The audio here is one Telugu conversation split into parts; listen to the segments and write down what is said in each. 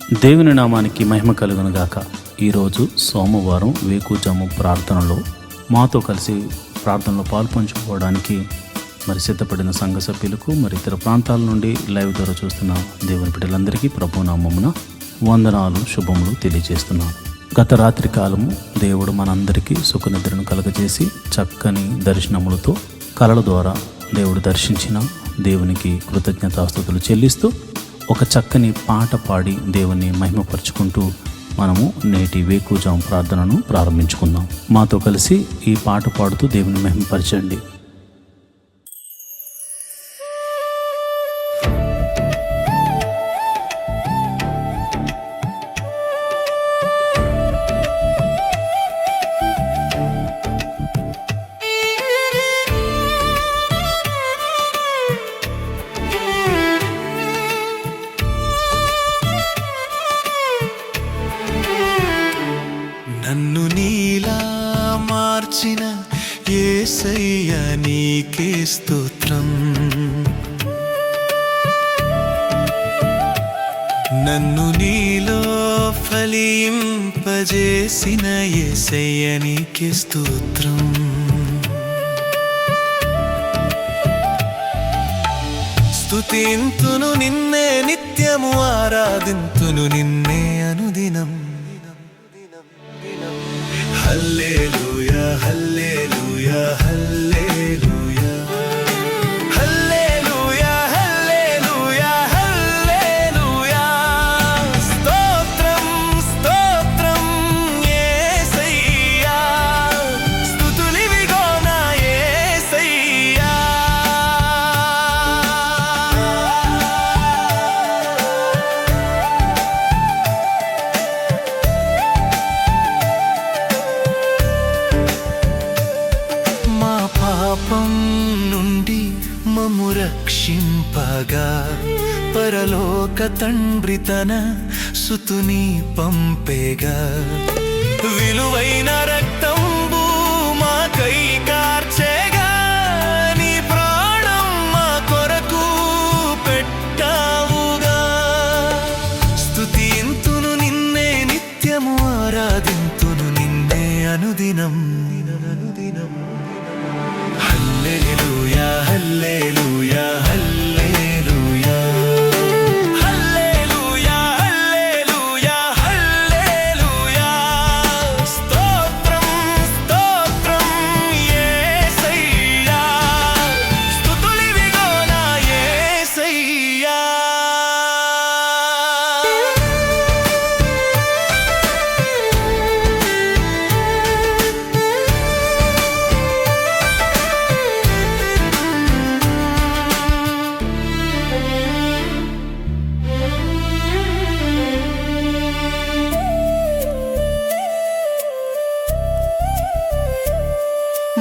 దేవుని నామానికి మహిమ కలుగును గాక. ఈరోజు సోమవారం వేకుజాము ప్రార్థనలో మాతో కలిసి ప్రార్థనలో పాల్పంచుకోవడానికి సిద్ధపడిన సంఘ సభ్యులకు ఇతర ప్రాంతాల నుండి లైవ్ ద్వారా చూస్తున్న దేవుని బిడ్డలందరికీ ప్రభునామమున వందనాలు శుభములు తెలియజేస్తున్నాను. గత రాత్రి కాలము దేవుడు మనందరికీ సుఖనిద్రను కలగజేసి చక్కని దర్శనములతో కలల ద్వారా దేవుడు దర్శించిన దేవునికి కృతజ్ఞతాస్తుతులు చెల్లిస్తూ ఒక చక్కని పాట పాడి దేవుని మహిమపరుచుకుంటూ మనము నేటి వేకుజాము ప్రార్థనను ప్రారంభించుకుందాం. మాతో కలిసి ఈ పాట పాడుతూ దేవుని మహిమపరచండి. నన్ను నీలా మార్చిన యేసయ్య నీకే స్తోత్రం. నన్ను నీలో ఫలింపజేసిన యేసయ్య నీకే స్తోత్రం. స్తుతింతును నిన్నే నిత్యము, ఆరాధింతును నిన్నే అనుదినం. హల్లెలూయా హల్లెలూయా హల్లెలూయా హల్లెలూయా హల్లెలూయా హల్లెలూయా. స్తోత్రం స్తోత్రం యేసయ్యా, స్తుతులివిగో నా యేసయ్యా. పాపం నుండి మమ్ము రక్షింపగా పరలోక తండ్రి తన సుతుని పంపేగా. విలువైన రక్తంబు మాకై కార్చేగా, నీ ప్రాణం మా కొరకు పెట్టావుగా. స్తుతింతును నిన్నే నిత్యము, ఆరాధింతును నిన్నే అనుదినం. హల్లెలూయా హల్లెలూయా హల్లెలూయా హల్లెలూయా హల్లెలూయా హల్లెలూయా. స్తోత్రం స్తోత్రం యేసయ్యా, స్తుతులివిగో నా యేసయ్యా.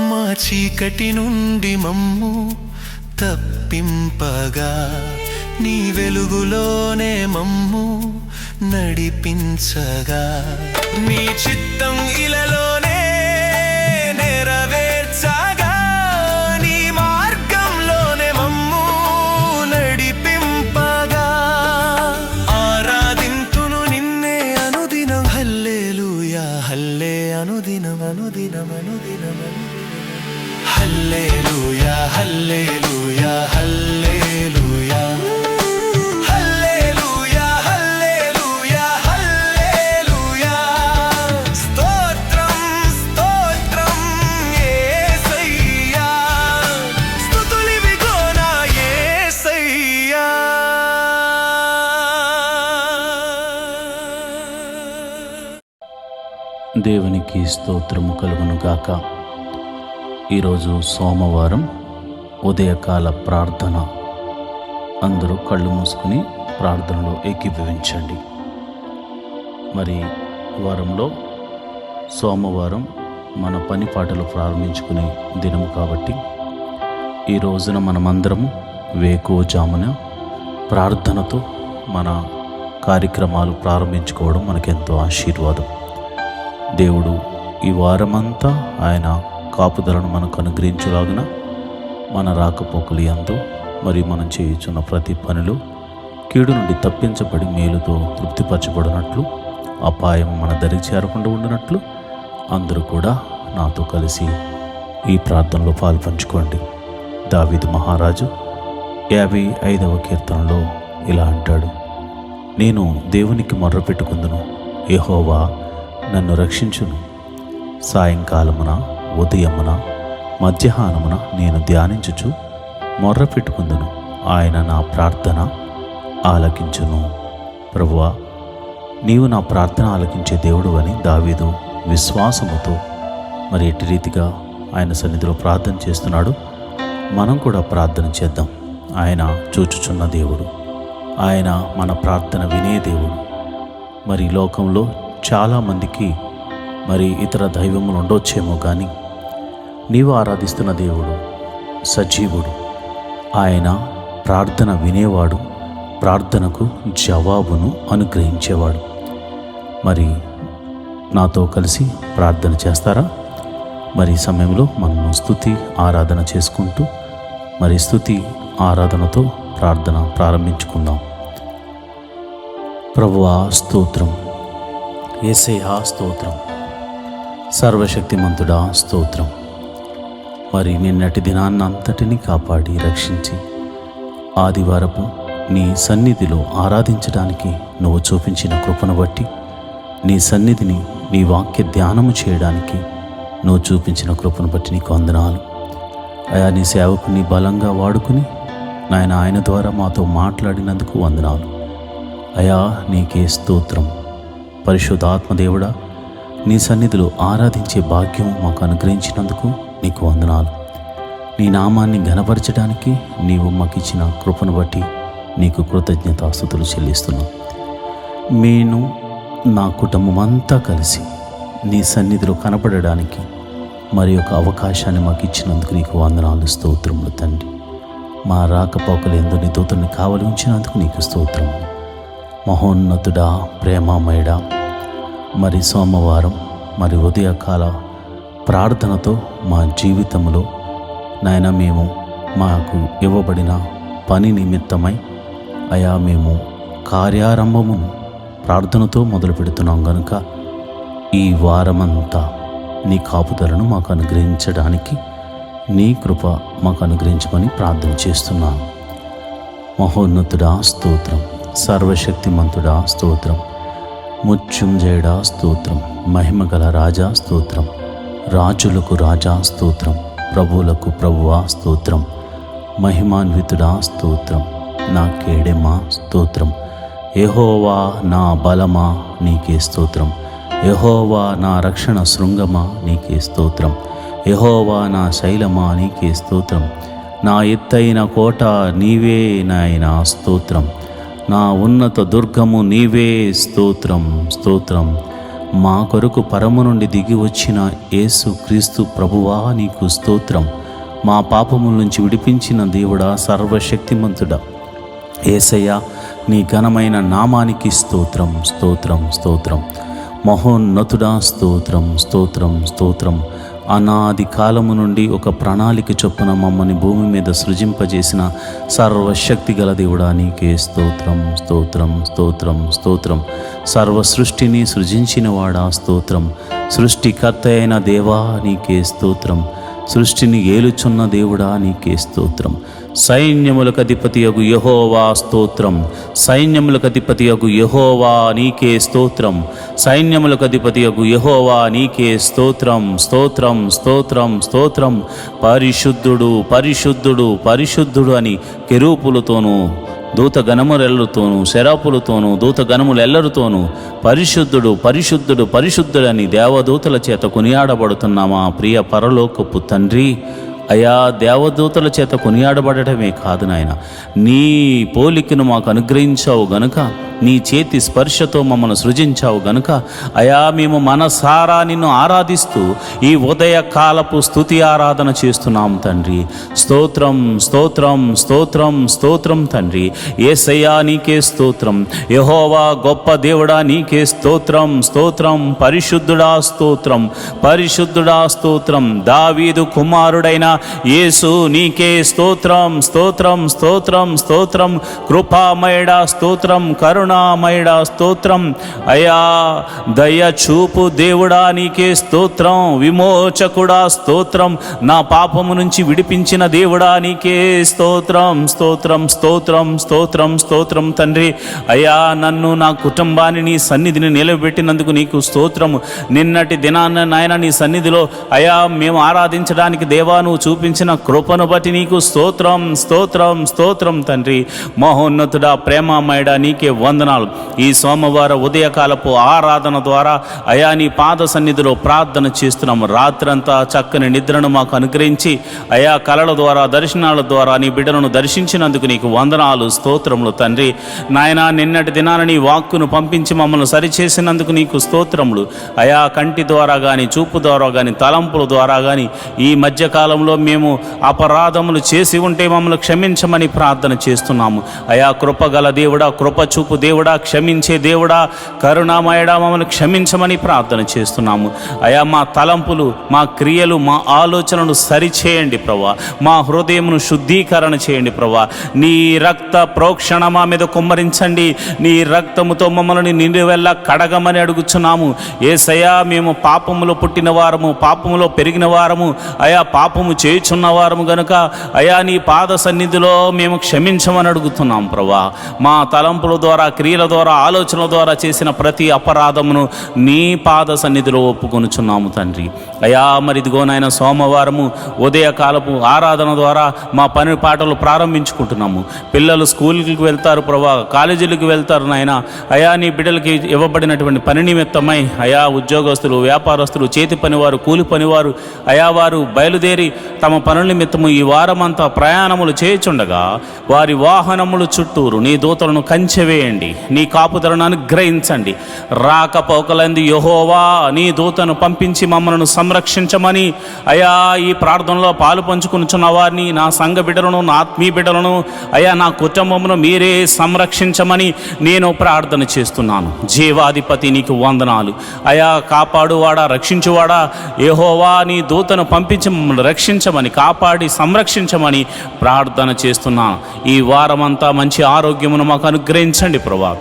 మా చీకటి నుండి మమ్ము తప్పింపగా, నీ వెలుగులోనే మమ్ము నడిపించగా. నీ చిత్తం ఇలలోనే నెరవేర్చగా, నీ మార్గంలోనే మమ్ము నడిపింపగా. ఆరాధింతును నిన్నే అనుదినం. హల్లెలూయా హల్లే అనుదినం అనుదినం అనుదినం. హల్లెలూయా హల్లెలూయా హల్లెలూయా హల్లెలూయా హల్లెలూయా హల్లెలూయా. స్తోత్రం స్తోత్రం యేసయ్యా, స్తుతులివిగో నా యేసయ్యా. దేవునికి స్తోత్రము కలుగును గాక. ఈరోజు సోమవారం ఉదయకాల ప్రార్థన. అందరూ కళ్ళు మూసుకుని ప్రార్థనలో ఏకీభవించండి. వారంలో సోమవారం మన పని పాటలు ప్రారంభించుకునే దినము కాబట్టి ఈ రోజున మనమందరము వేకువజామున ప్రార్థనతో మన కార్యక్రమాలు ప్రారంభించుకోవడం మనకెంతో ఆశీర్వాదం. దేవుడు ఈ వారమంతా ఆయన కాపుదలను మనకు అనుగ్రహించులాగున మన రాకపోకలు యందు మనం చేయుచున్న ప్రతి పనిలో కీడు నుండి తప్పించబడి మేలుతో తృప్తిపరచబడినట్లు, అపాయం మన దరికి చేరకుండా ఉండినట్లు అందరూ కూడా నాతో కలిసి ఈ ప్రార్థనలో పాల్పంచుకోండి. దావీదు మహారాజు 55వ కీర్తనలో ఇలా అంటాడు: నేను దేవునికి మొర్రపెట్టుకుందును, యెహోవా నన్ను రక్షించును. సాయంకాలమున, ఉదయమున, మధ్యాహ్నమున నేను ధ్యానించుచు మొర్రపెట్టుకుందును, ఆయన నా ప్రార్థన ఆలకించును. ప్రభువా, నీవు నా ప్రార్థన ఆలకించే దేవుడు అని దావీదు విశ్వాసముతో మరి ఎట్టి రీతిగా ఆయన సన్నిధిలో ప్రార్థన చేస్తున్నాడు. మనం కూడా ప్రార్థన చేద్దాం. ఆయన చూచుచున్న దేవుడు, ఆయన మన ప్రార్థన వినే దేవుడు. మరి లోకంలో చాలామందికి మరి ఇతర దైవములు ఉండొచ్చేమో, కానీ నీవు ఆరాధిస్తున్న దేవుడు సజీవుడు. ఆయన ప్రార్థన వినేవాడు, ప్రార్థనకు జవాబును అనుగ్రహించేవాడు. మరి నాతో కలిసి ప్రార్థన చేస్తారా? మరి ఈ సమయంలో మనము స్తుతి ఆరాధన చేసుకుంటూ మరి స్తుతి ఆరాధనతో ప్రార్థన ప్రారంభించుకుందాం. ప్రభువా స్తోత్రం, యేసయ్యా స్తోత్రం, సర్వశక్తిమంతుడా స్తోత్రం. మరి నిన్నటి దినాన్నంతటిని కాపాడి రక్షించి ఆదివారపు నీ సన్నిధిలో ఆరాధించడానికి నువ్వు చూపించిన కృపను బట్టి, నీ సన్నిధిని నీ వాక్య ధ్యానము చేయడానికి నువ్వు చూపించిన కృపను బట్టి నీకు వందనాలు. అయా, నీ సేవకుని బలంగా వాడుకుని నాయన ఆయన ద్వారా మాతో మాట్లాడినందుకు వందనాలు. అయా, నీకే స్తోత్రం. పరిశుద్ధాత్మదేవుడా, నీ సన్నిధిలో ఆరాధించే భాగ్యం మాకు అనుగ్రహించినందుకు నీకు వందనాలు. నీ నామాన్ని ఘనపరచడానికి నీవు మాకిచ్చిన కృపను బట్టి నీకు కృతజ్ఞతాస్తుతులు చెల్లిస్తున్నాం. నేను నా కుటుంబం అంతా కలిసి నీ సన్నిధిలో కనపడడానికి మరి ఒక అవకాశాన్ని మాకు ఇచ్చినందుకు నీకు వందనాలు, స్తోత్రములు తండ్రి. మా రాకపోకలు ఎందు నీ దూతల్ని కావలి ఉంచినందుకు నీకు స్తోత్రములు. మహోన్నతుడా, ప్రేమామయుడా, మరి సోమవారం మరి ఉదయకాల ప్రార్థనతో మా జీవితంలో నాయన మేము మాకు ఇవ్వబడిన పని నిమిత్తమై అయా మేము కార్యారంభమును ప్రార్థనతో మొదలు పెడుతున్నాం గనుక ఈ వారమంతా నీ కాపుదలను మాకు అనుగ్రహించడానికి నీ కృప మాకు అనుగ్రహించమని ప్రార్థన చేస్తున్నాను. మహోన్నతుడా స్తోత్రం, సర్వశక్తిమంతుడా స్తోత్రం, మృత్యుంజయుడా స్తోత్రం, మహిమగల రాజా స్తోత్రం, రాజులకు రాజా స్తోత్రం, ప్రభువులకు ప్రభువా స్తోత్రం, మహిమాన్వితుడా స్తోత్రం, నా కేడెమా స్తోత్రం, యెహోవా నా బలమా నీకే స్తోత్రం, యెహోవా నా రక్షణ శృంగమా నీకే స్తోత్రం, యెహోవా నా శైలమా నీకే స్తోత్రం, నా ఎత్తైన కోట నీవే నాయనా స్తోత్రం, నా ఉన్నత దుర్గము నీవే స్తోత్రం స్తోత్రం. మా కొరకు పరము నుండి దిగి వచ్చిన యేసు క్రీస్తు ప్రభువా నీకు స్తోత్రం. మా పాపముల నుంచి విడిపించిన దేవుడా, సర్వశక్తిమంతుడా యేసయ్యా, నీ ఘనమైన నామానికి స్తోత్రం స్తోత్రం స్తోత్రం. మహోన్నతుడా స్తోత్రం స్తోత్రం స్తోత్రం. అనాది కాలము నుండి ఒక ప్రణాళిక చొప్పున మమ్మల్ని భూమి మీద సృజింపజేసిన సర్వశక్తి గల దేవుడా నీకే స్తోత్రం స్తోత్రం స్తోత్రం స్తోత్రం. సర్వ సృష్టిని సృజించిన వాడా స్తోత్రం. సృష్టికర్త అయిన దేవా నీకే స్తోత్రం. సృష్టిని ఏలుచున్న దేవుడా నీకే స్తోత్రం. సైన్యములకు అధిపతియగు యెహోవా స్తోత్రం. సైన్యములకు అధిపతియగు యెహోవా నీకే స్తోత్రం. సైన్యములకు అధిపతియగు యెహోవా నీకే స్తోత్రం స్తోత్రం స్తోత్రం స్తోత్రం. పరిశుద్ధుడు పరిశుద్ధుడు పరిశుద్ధుడు అని కెరూపులతోనూ దూతగణములెల్లరితోనూ శరాపులతోనూ దూతగణములెల్లరితోనూ పరిశుద్ధుడు పరిశుద్ధుడు పరిశుద్ధుడని దేవదూతల చేత కొనియాడబడుతున్న మా ప్రియ పరలోకపు తండ్రి, అయా దేవదూతల చేత కొనియాడబడటమే కాదు నాయన, నీ పోలికను మాకు అనుగ్రహించావు గనుక నీ చేతి స్పర్శతో మమ్మల్ని సృజించావు గనుక అయా మేము మనసారా నిన్ను ఆరాధిస్తూ ఈ ఉదయకాలపు స్తుతి ఆరాధన చేస్తున్నాం తండ్రి. స్తోత్రం స్తోత్రం స్తోత్రం స్తోత్రం తండ్రి. యేసయ్యా నీకే స్తోత్రం. యెహోవా గొప్ప దేవుడా నీకే స్తోత్రం స్తోత్రం. పరిశుద్ధుడా స్తోత్రం పరిశుద్ధుడా స్తోత్రం. దావీదు కుమారుడైన యేసు నీకే స్తోత్రం స్తోత్రం స్తోత్రం స్తోత్రం. కృపామయుడా స్తోత్రం కరుణామయుడా స్తోత్రం. అయా దయ చూపు దేవుడా నీకే స్తోత్రం. విమోచకుడా స్తోత్రం. నా పాపము నుంచి విడిపించిన దేవుడా నీకే స్తోత్రం స్తోత్రం స్తోత్రం స్తోత్రం స్తోత్రం తండ్రి. అయా నన్ను నా కుటుంబాన్ని నీ సన్నిధిని నిలబెట్టినందుకు నీకు స్తోత్రము. నిన్నటి దినాన్న నాయన నీ సన్నిధిలో అయా మేము ఆరాధించడానికి దేవా నువ్వు చూపించిన కృపను బట్టి నీకు స్తోత్రం స్తోత్రం స్తోత్రం తండ్రి. మహోన్నతుడా ప్రేమమయుడా నీకే వందనాలు. ఈ సోమవార ఉదయకాలపు ఆరాధన ద్వారా అయా నీ పాద సన్నిధిలో ప్రార్థన చేస్తున్నాము. రాత్రంతా చక్కని నిద్రను మాకు అనుగ్రహించి అయా కలల ద్వారా దర్శనాల ద్వారా నీ బిడ్డలను దర్శించినందుకు నీకు వందనాలు స్తోత్రములు తండ్రి. నాయన నిన్నటి దినాన నీ వాక్కును పంపించి మమ్మల్ని సరిచేసినందుకు నీకు స్తోత్రములు. అయా కంటి ద్వారా కానీ చూపు ద్వారా కానీ తలంపుల ద్వారా కానీ ఈ మధ్యకాలంలో మేము అపరాధములు చేసి ఉంటే మమ్మల్ని క్షమించమని ప్రార్థన చేస్తున్నాము. అయా కృపగల దేవుడా కృప చూపు దేవుడా క్షమించే దేవుడా కరుణామయుడా మమ్మల్ని క్షమించమని ప్రార్థన చేస్తున్నాము. అయా మా తలంపులు మా క్రియలు మా ఆలోచనలు సరిచేయండి ప్రభా. మా హృదయమును శుద్ధీకరణ చేయండి ప్రభా. నీ రక్త ప్రోక్షణ మా మీద కుమ్మరించండి. నీ రక్తముతో మమ్మల్ని నిండువెల్లా కడగమని అడుగుచున్నాము. యేసయ్యా మేము పాపములో పుట్టిన వారము పాపములో పెరిగిన వారము అయా పాపము చేయుచున్న వారము గనుక అయా నీ పాద సన్నిధిలో మేము క్షమించమని అడుగుతున్నాం ప్రభా. మా తలంపుల ద్వారా క్రియల ద్వారా ఆలోచనల ద్వారా చేసిన ప్రతి అపరాధమును నీ పాద సన్నిధిలో ఒప్పుకొనుచున్నాము తండ్రి. అయా మరి ఇదిగో నాయన సోమవారము ఉదయకాలపు ఆరాధన ద్వారా మా పని పాటలు ప్రారంభించుకుంటున్నాము. పిల్లలు స్కూల్కి వెళ్తారు ప్రభా, కాలేజీలకు వెళ్తారు నాయన. అయా నీ బిడ్డలకి ఇవ్వబడినటువంటి పని నిమిత్తమై అయా ఉద్యోగస్తులు వ్యాపారస్తులు చేతి పనివారు కూలి పనివారు అయా వారు బయలుదేరి తమ పనుల నిమిత్తము ఈ వారమంతా ప్రయాణములు చేయుచుండగా వారి వాహనములు చుట్టూరు నీ దూతలను కంచెవేయండి. నీ కాపుదలను అనుగ్రహించండి. రాకపోకలందు యెహోవా నీ దూతను పంపించి మమ్మల్ని సంరక్షించమని అయా ఈ ప్రార్థనలో పాలు పంచుకునిచున్న వారిని నా సంఘ బిడ్డలను నా ఆత్మీయ బిడ్డలను అయా నా కుటుంబమును మీరే సంరక్షించమని నేను ప్రార్థన చేస్తున్నాను. జీవాధిపతి నీకు వందనాలు. అయా కాపాడువాడా రక్షించువాడా యెహోవా నీ దూతను పంపించి మమ్మల్ని రక్షించమని కాపాడి సంరక్షించమని ప్రార్థన చేస్తున్నాను. ఈ వారమంతా మంచి ఆరోగ్యమును మాకు అనుగ్రహించండి ప్రభా.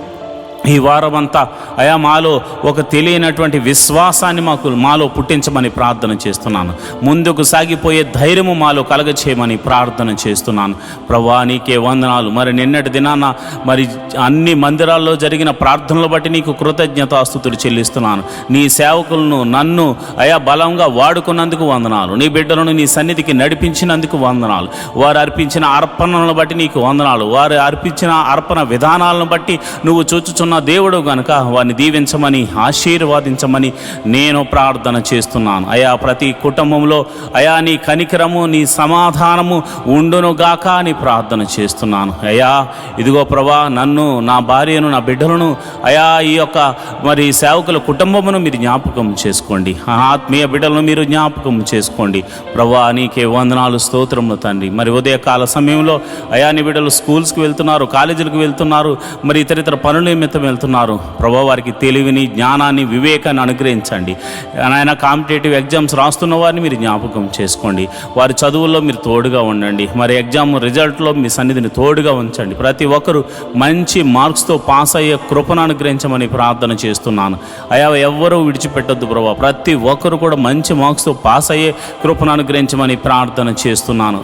ఈ వారమంతా అయా మాలో ఒక తెలియనటువంటి విశ్వాసాన్ని మాలో పుట్టించమని ప్రార్థన చేస్తున్నాను. ముందుకు సాగిపోయే ధైర్యము మాలో కలగచేయమని ప్రార్థన చేస్తున్నాను ప్రభువా. నీకే వందనాలు. మరి నిన్నటి దినాన మరి అన్ని మందిరాల్లో జరిగిన ప్రార్థనలు బట్టి నీకు కృతజ్ఞతాస్తుతులు చెల్లిస్తున్నాను. నీ సేవకులను నన్ను అయా బలంగా వాడుకున్నందుకు వందనాలు. నీ బిడ్డలను నీ సన్నిధికి నడిపించినందుకు వందనాలు. వారు అర్పించిన అర్పణలను బట్టి నీకు వందనాలు. వారు అర్పించిన అర్పణ విధానాలను బట్టి నువ్వు చూచుచున్న దేవుడు గనుక వారిని దీవించమని ఆశీర్వాదించమని నేను ప్రార్థన చేస్తున్నాను. అయా ప్రతి కుటుంబంలో అయా నీ కనికరము నీ సమాధానము ఉండును గాక అని ప్రార్థన చేస్తున్నాను. అయా ఇదిగో ప్రభా నన్ను నా భార్యను నా బిడ్డలను అయా ఈ యొక్క మరి సేవకుల కుటుంబమును మీరు జ్ఞాపకం చేసుకోండి. ఆత్మీయ బిడ్డలను మీరు జ్ఞాపకం చేసుకోండి ప్రభా. నీకే వందనాలు స్తోత్రములు తండ్రి. మరి ఉదయకాల సమయంలో అయా నీ బిడ్డలు స్కూల్స్కి వెళ్తున్నారు, కాలేజీలకు వెళ్తున్నారు, మరి ఇతర పనుల నిమిత్తం వెళ్తున్నారు ప్రభా. వారికి తెలివిని జ్ఞానాన్ని వివేకాన్ని అనుగ్రహించండి నాయన. కాంపిటేటివ్ ఎగ్జామ్స్ రాస్తున్న వారిని మీరు జ్ఞాపకం చేసుకోండి. వారి చదువుల్లో మీరు తోడుగా ఉండండి. మరి ఎగ్జామ్ రిజల్ట్లో మీ సన్నిధిని తోడుగా ఉంచండి. ప్రతి ఒక్కరూ మంచి మార్క్స్తో పాస్ అయ్యే కృపను అనుగ్రహించమని ప్రార్థన చేస్తున్నాను. అయా ఎవ్వరూ విడిచిపెట్టొద్దు ప్రభా. ప్రతి ఒక్కరు కూడా మంచి మార్క్స్తో పాస్ అయ్యే కృపను అనుగ్రహించమని ప్రార్థన చేస్తున్నాను.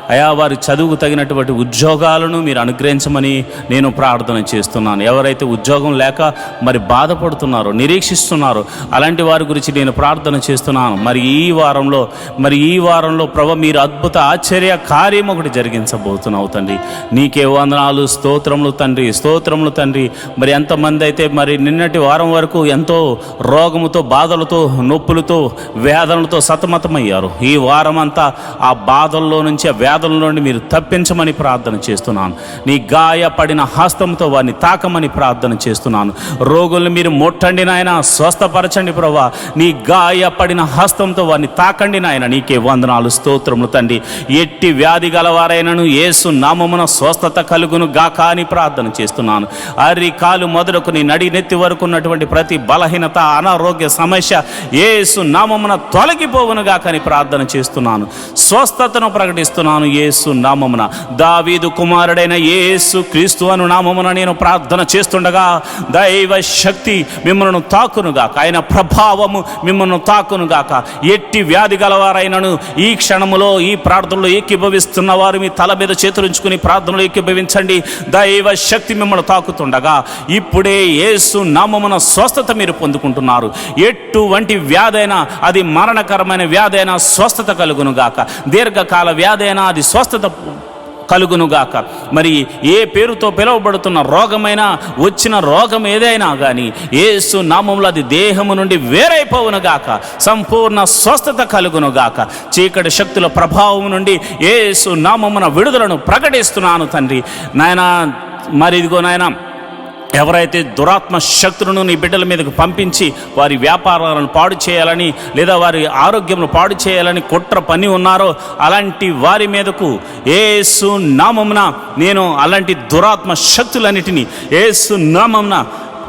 అయా వారి చదువుకు తగినటువంటి ఉద్యోగాలను మీరు అనుగ్రహించమని నేను ప్రార్థన చేస్తున్నాను. ఎవరైతే ఉద్యోగం లేక మరి బాధపడుతున్నారో నిరీక్షిస్తున్నారో అలాంటి వారి గురించి నేను ప్రార్థన చేస్తున్నాను. మరి ఈ వారంలో ప్రభు మీరు అద్భుత ఆశ్చర్య కార్యం ఒకటి జరిగించబోతున్నావు తండ్రి. నీకే వందనాలు స్తోత్రములు తండ్రి స్తోత్రములు తండ్రి. మరి ఎంతమంది అయితే మరి నిన్నటి వారం వరకు ఎంతో రోగముతో బాధలతో నొప్పులతో వేదనలతో సతమతమయ్యారు, ఈ వారం అంతా ఆ బాధల్లో నుంచి వ్యాధుల నుండి మీరు తప్పించమని ప్రార్థన చేస్తున్నాను. నీ గాయపడిన హస్తంతో వారిని తాకమని ప్రార్థన చేస్తున్నాను. రోగుల్ని మీరు ముట్టండి నాయన, స్వస్థపరచండి ప్రభా. నీ గాయపడిన హస్తంతో వారిని తాకండి నాయన. నీకే వందనాలు, స్తోత్రములు తండ్రి. ఎట్టి వ్యాధి గలవారైనను యేసు నామమున స్వస్థత కలుగును గాక అని ప్రార్థన చేస్తున్నాను. అరి కాలు మొదలుకొని నడి నెత్తి వరకు ఉన్నటువంటి ప్రతి బలహీనత, అనారోగ్య సమస్య యేసు నామమున తొలగిపోవును గాక అని ప్రార్థన చేస్తున్నాను. స్వస్థతను ప్రకటిస్తున్నాను యేసు నామమున. దావీదు కుమారుడైన యేసు క్రీస్తు అను నామమున నేను ప్రార్థన చేస్తుండగా దైవ శక్తి మిమ్మల్ని తాకునుగాక, ఆయన ప్రభావము మిమ్మల్ని తాకునుగాక. ఎట్టి వ్యాధి గలవారైనను ఈ క్షణములో ఈ ప్రార్థనలో ఏకీభవిస్తున్న వారు మీ తల మీద చేతులుంచుకుని ప్రార్థనలో ఏకీభవించండి. దైవ శక్తి మిమ్మల్ని తాకుతుండగా ఇప్పుడే యేసు నామమున స్వస్థత మీరు పొందుకుంటున్నారు. ఎటువంటి వ్యాధైనా, అది మరణకరమైన వ్యాధైనా స్వస్థత కలుగునుగాక. దీర్ఘకాల వ్యాధైనా అది స్వస్థత కలుగునుగాక. మరి ఏ పేరుతో పిలువబడుతున్న రోగమైనా, వచ్చిన రోగం ఏదైనా కానీ యేసు నామములో అది దేహము నుండి వేరైపోవునుగాక. సంపూర్ణ స్వస్థత కలుగునుగాక. చీకటి శక్తుల ప్రభావం నుండి యేసు నామమున విడుదలను ప్రకటిస్తున్నాను తండ్రి. నాయన మరి ఇదిగో నాయన, ఎవరైతే దురాత్మ శక్తులను నీ బిడ్డల మీదకు పంపించి వారి వ్యాపారాలను పాడు చేయాలని లేదా వారి ఆరోగ్యమును పాడు చేయాలని కుట్ర పని ఉన్నారో అలాంటి వారి మీదకు యేసు నామమున నేను అలాంటి దురాత్మ శక్తులన్నిటినీ యేసు నామమున